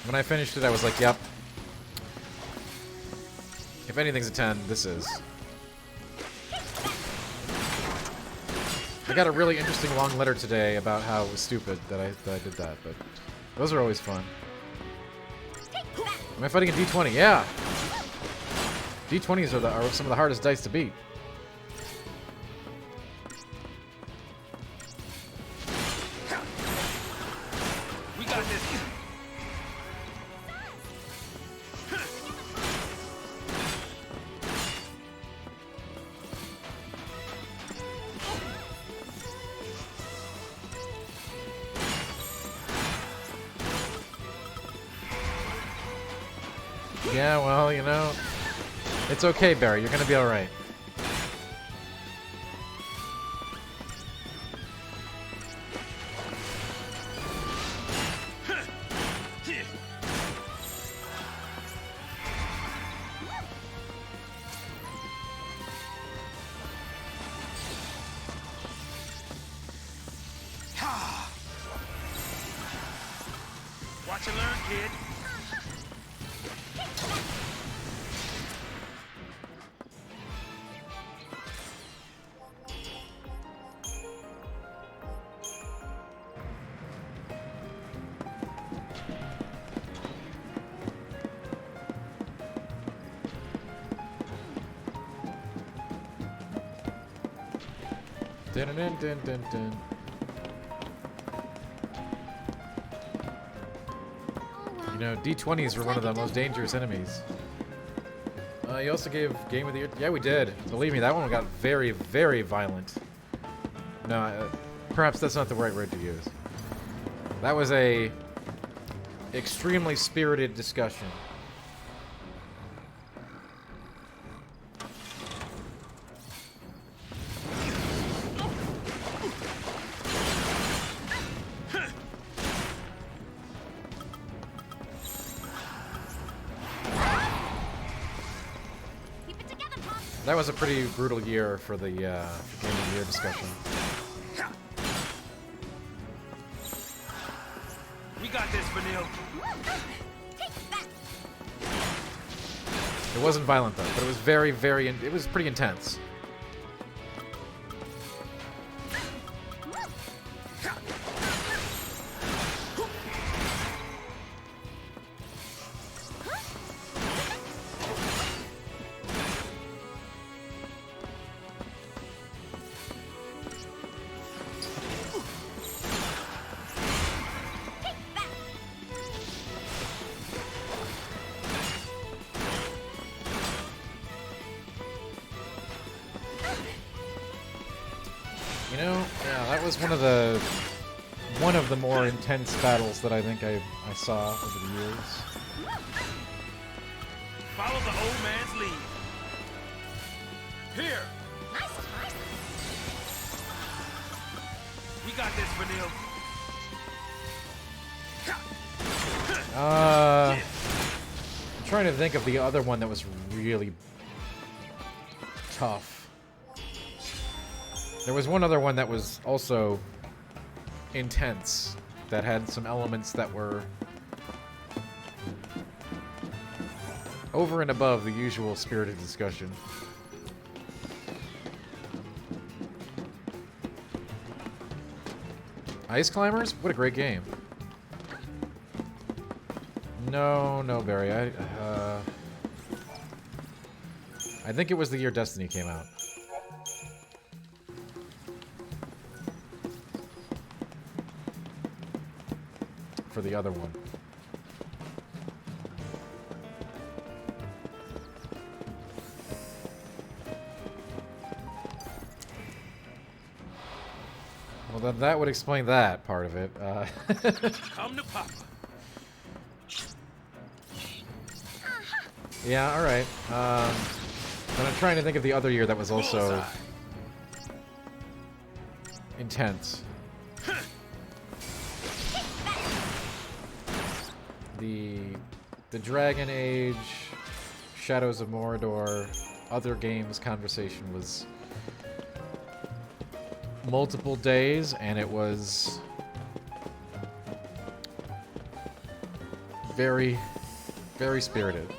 When I finished it, I was like, yep. If anything's a 10, this is. I got a really interesting long letter today about how it was stupid that I did that, but those are always fun. Am I fighting a D20? Yeah! D20s are some of the hardest dice to beat. We got this. Yeah, well, you know, it's okay, Barry. You're gonna be alright. Watch and learn, kid. Dun, dun, dun, dun, dun. You know, D20s were one of the most dangerous enemies. You also gave Game of the Year. Yeah, we did. Believe me, that one got very, very violent. No, perhaps that's not the right word to use. That was a extremely spirited discussion. That was a pretty brutal year for the Game of the Year discussion. We got this, Vanille. It wasn't violent though, but it was very, very. It was pretty intense. You know, yeah, that was one of the more intense battles that I think I saw over the years. Follow the old man's lead. Here. We got this, Vanille. I'm trying to think of the other one that was really tough. There was one other one that was also intense, that had some elements that were over and above the usual spirited discussion. Ice Climbers? What a great game. No, Barry. I think it was the year Destiny came out. For the other one. Well, then that would explain that part of it. Come to Papa. Yeah, alright. But I'm trying to think of the other year that was also intense. The Dragon Age, Shadows of Mordor, other games conversation was multiple days, and it was very, very spirited.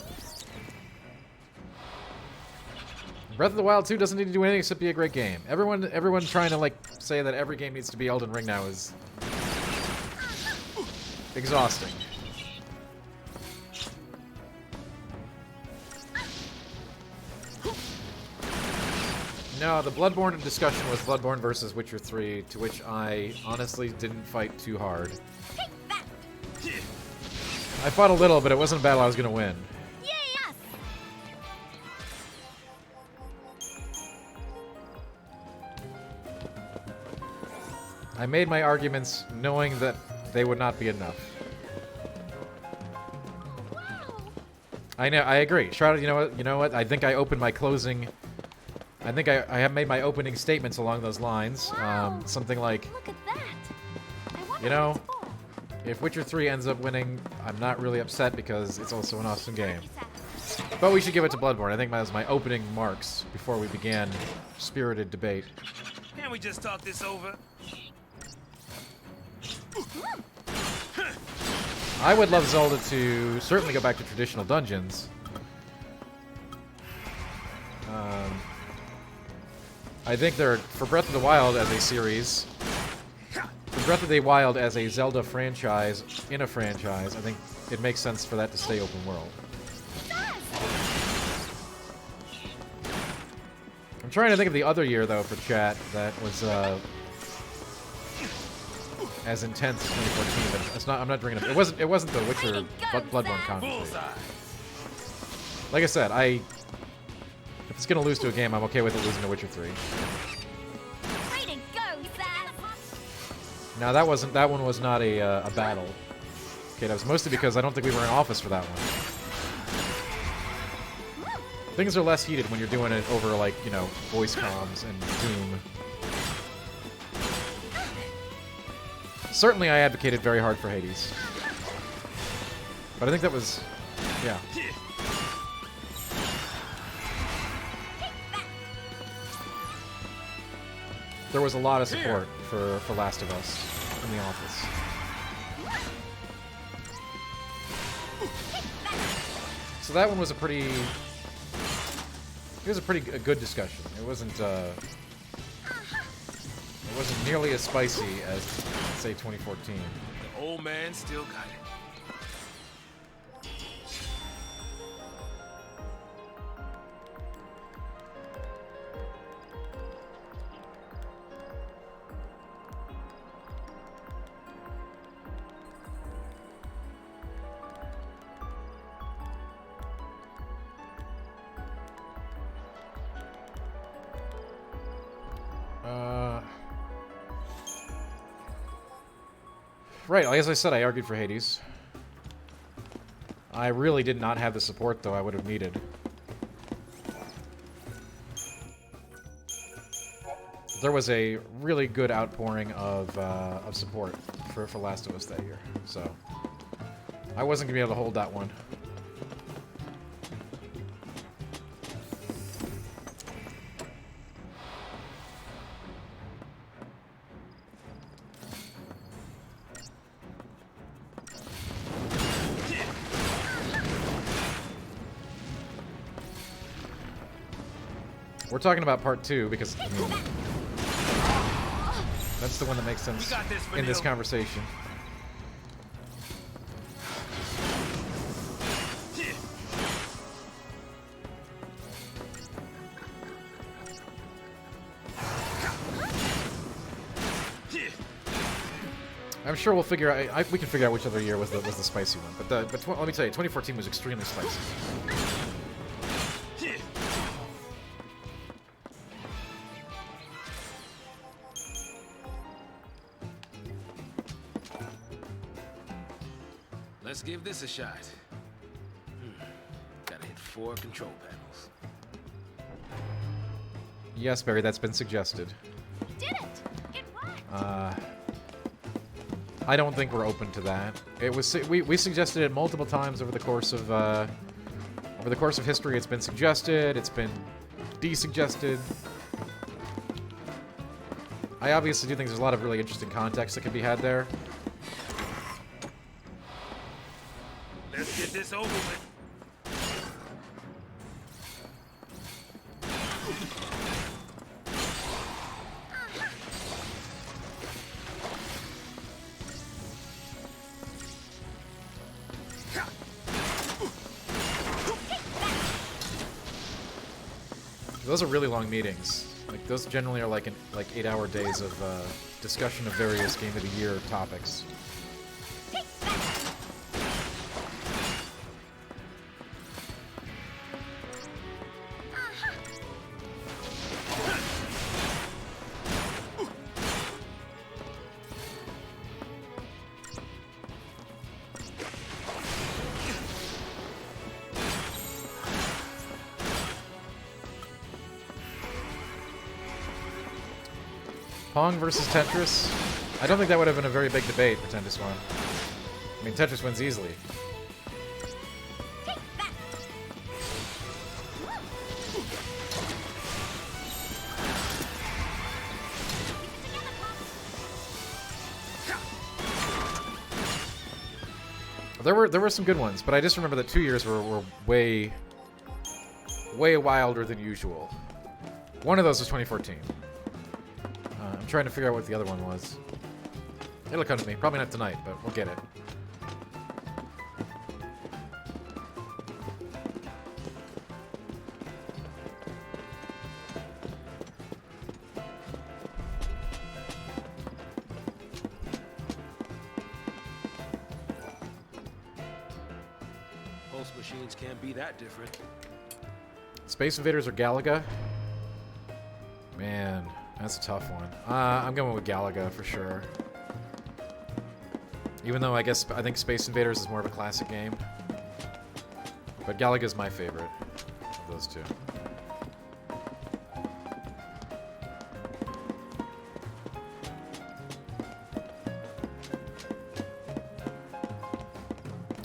Breath of the Wild 2 doesn't need to do anything except be a great game. Everyone trying to like say that every game needs to be Elden Ring now is exhausting. No, the Bloodborne discussion was Bloodborne versus Witcher 3, to which I honestly didn't fight too hard. I fought a little, but it wasn't a battle I was going to win. I made my arguments knowing that they would not be enough. I know, I agree. Shrouded, you know what? I think I opened my closing... I think I have made my opening statements along those lines. Something like, Look at that. you know, if Witcher 3 ends up winning, I'm not really upset because it's also an awesome game. But we should give it to Bloodborne. I think that was my opening marks before we began spirited debate. Can't we just talk this over? I would love Zelda to certainly go back to traditional dungeons. I think they're, for Breath of the Wild as a series, for Breath of the Wild as a Zelda franchise in a franchise, I think it makes sense for that to stay open world. I'm trying to think of the other year, though, for chat that was as intense as 2014, but it's not. I'm not bringing it. It wasn't the Witcher Bloodborne commentary. Like I said, if it's gonna lose to a game, I'm okay with it losing to Witcher 3. Way to go, Zaz! Now that one was not a battle. Okay, that was mostly because I don't think we were in office for that one. Things are less heated when you're doing it over, like, you know, voice comms and Zoom. Certainly I advocated very hard for Hades. But I think that was... yeah. There was a lot of support for Last of Us in the office. So that one was a pretty... it was a pretty good discussion. It wasn't nearly as spicy as, say, 2014. The old man still got it. Right, as I said, I argued for Hades. I really did not have the support, though, I would have needed. There was a really good outpouring of support for Last of Us that year, so I wasn't going to be able to hold that one. We're talking about part 2 because, I mean, that's the one that makes sense in this conversation. I'm sure we'll figure out. We can figure out which other year was the spicy one. But let me tell you, 2014 was extremely spicy. Let's give this a shot. Gotta hit 4 control panels. Yes, Barry, that's been suggested. Did it! It worked! I don't think we're open to that. It was we suggested it multiple times over the course of history. It's been suggested. It's been desuggested. I obviously do think there's a lot of really interesting context that can be had there. Let's get this over with. Those are really long meetings. Like, those generally are like 8-hour days of discussion of various Game of the Year topics. Pong versus Tetris? I don't think that would have been a very big debate for Tetris 1. I mean, Tetris wins easily. There were some good ones, but I just remember that 2 years were way wilder than usual. One of those was 2014. I'm trying to figure out what the other one was. It'll come to me. Probably not tonight, but we'll get it. Pulse machines can't be that different. Space Invaders or Galaga? Man, that's a tough one. I'm going with Galaga for sure. Even though I think Space Invaders is more of a classic game. But Galaga is my favorite of those two.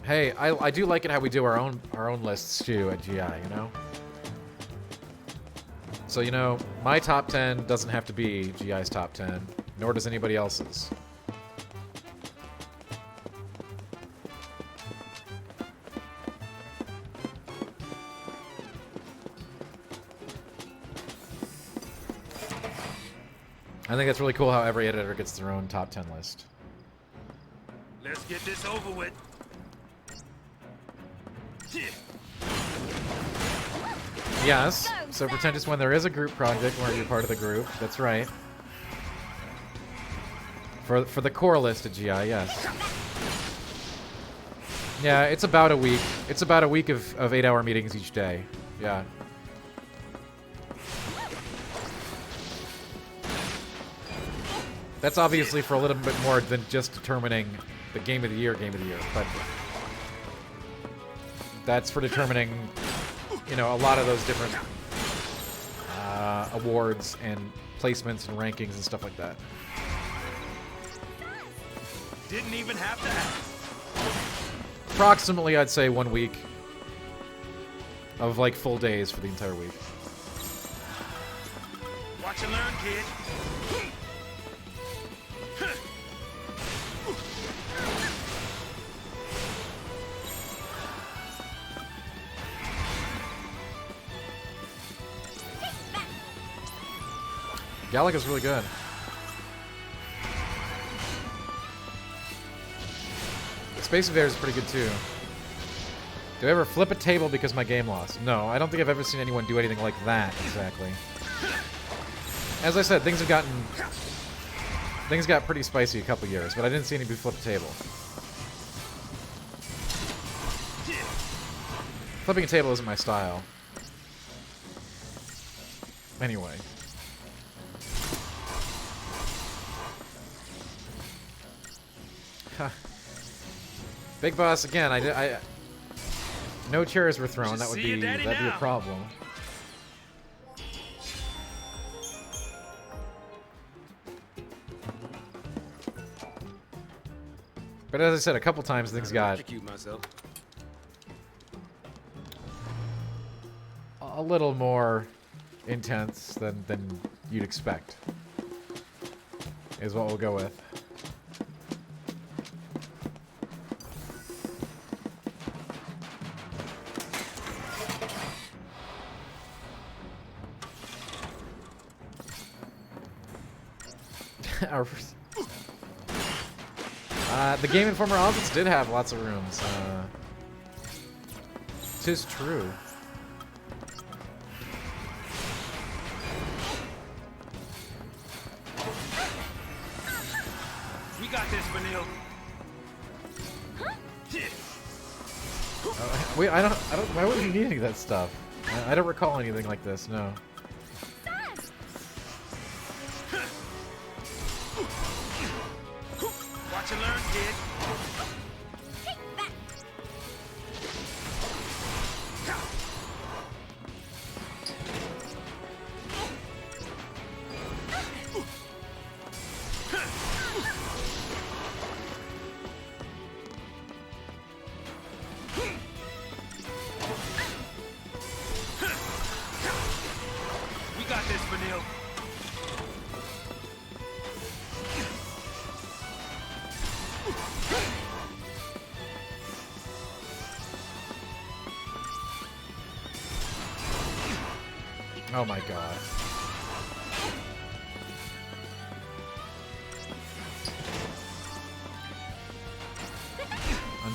Hey, I do like it how we do our own lists too at GI, you know? So, you know, my top 10 doesn't have to be GI's top 10, nor does anybody else's. I think that's really cool how every editor gets their own top 10 list. Let's get this over with. Yes, so pretend it's when there is a group project where you're part of the group. That's right. For the core list at GI, yes. Yeah, it's about a week. It's about a week of 8-hour meetings each day. Yeah. That's obviously for a little bit more than just determining the game of the year, but that's for determining, you know, a lot of those different awards and placements and rankings and stuff like that. Didn't even have to ask. Approximately, I'd say 1 week of like full days for the entire week. Watch and learn, kid. Galaga's really good. Space Invaders is pretty good too. Do I ever flip a table because my game lost? No, I don't think I've ever seen anyone do anything like that exactly. As I said, things got pretty spicy a couple years, but I didn't see anybody flip a table. Flipping a table isn't my style. Anyway. Big Boss again. I no chairs were thrown. That'd be a problem. But as I said, a couple times things got a little more intense than you'd expect. Is what we'll go with. The Game Informer office did have lots of rooms. 'Tis true. We got this, Vanille. Wait, I don't. Why would you need any of that stuff? I don't recall anything like this. No. Watch and learn, kid. We got this, Vanille. Oh my god.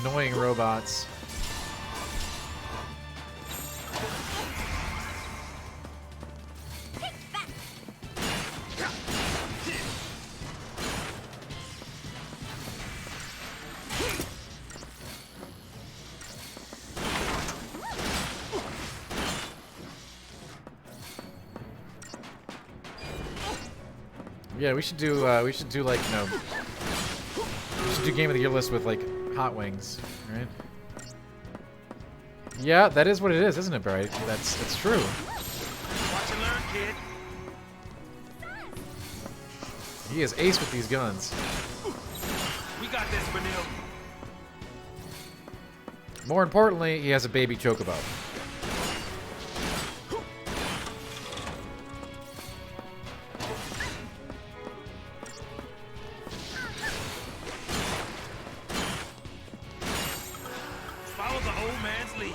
Annoying robots. Yeah, we should do like, you know, we should do Game of the Year list with like hot wings, right? Yeah, that is what it is, isn't it, Barry? That's true. Watch and learn, kid. He is ace with these guns. We got this, Benil. More importantly, he has a baby chocobo. Follow the old man's lead.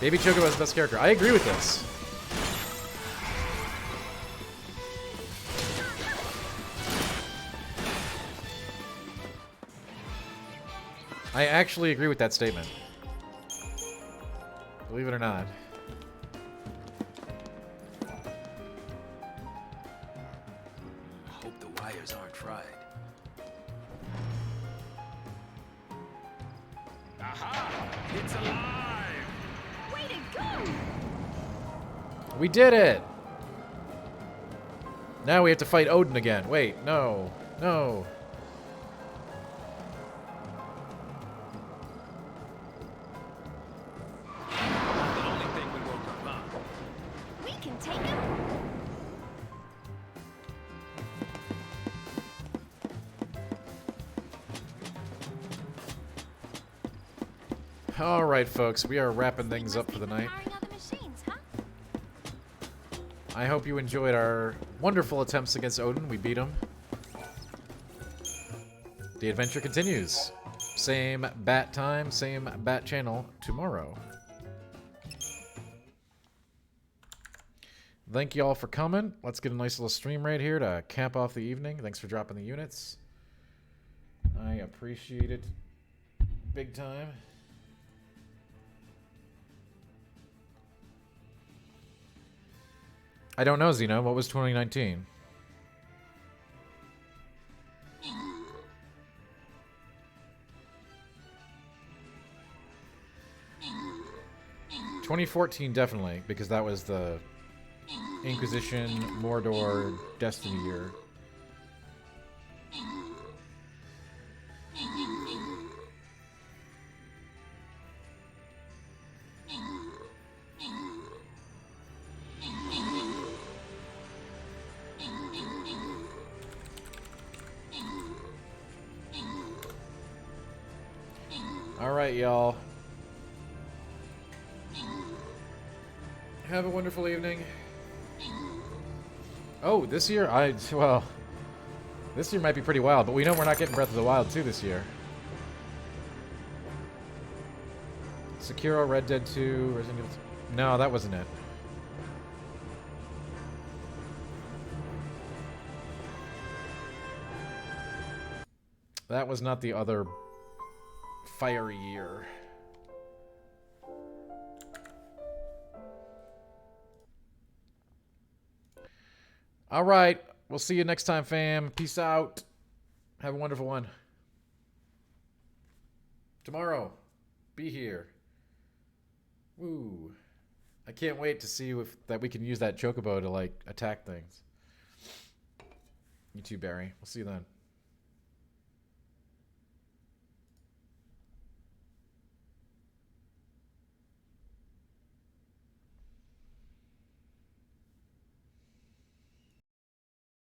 Baby Chocobo is the best character. I agree with this. I actually agree with that statement. Believe it or not. I hope the wires aren't fried. Aha! It's alive! Way to go! We did it! Now we have to fight Odin again. Wait, no. No. The only thing we woke up on. We can take him. Alright, folks. We are wrapping things up for the night. Powering other machines, huh? I hope you enjoyed our wonderful attempts against Odin. We beat him. The adventure continues. Same bat time, same bat channel tomorrow. Thank you all for coming. Let's get a nice little stream right here to cap off the evening. Thanks for dropping the units. I appreciate it big time. I don't know, Zeno. What was 2019? ...2014 definitely, because that was the Inquisition, Mordor, Destiny year. Alright, y'all. Have a wonderful evening. Oh, this year? Well, this year might be pretty wild, but we know we're not getting Breath of the Wild 2 this year. Sekiro, Red Dead 2, Resident Evil 2. No, that wasn't it. That was not the other fiery year. All right. We'll see you next time, fam. Peace out. Have a wonderful one. Tomorrow, be here. Woo. I can't wait to see if that we can use that chocobo to like attack things. You too, Barry. We'll see you then.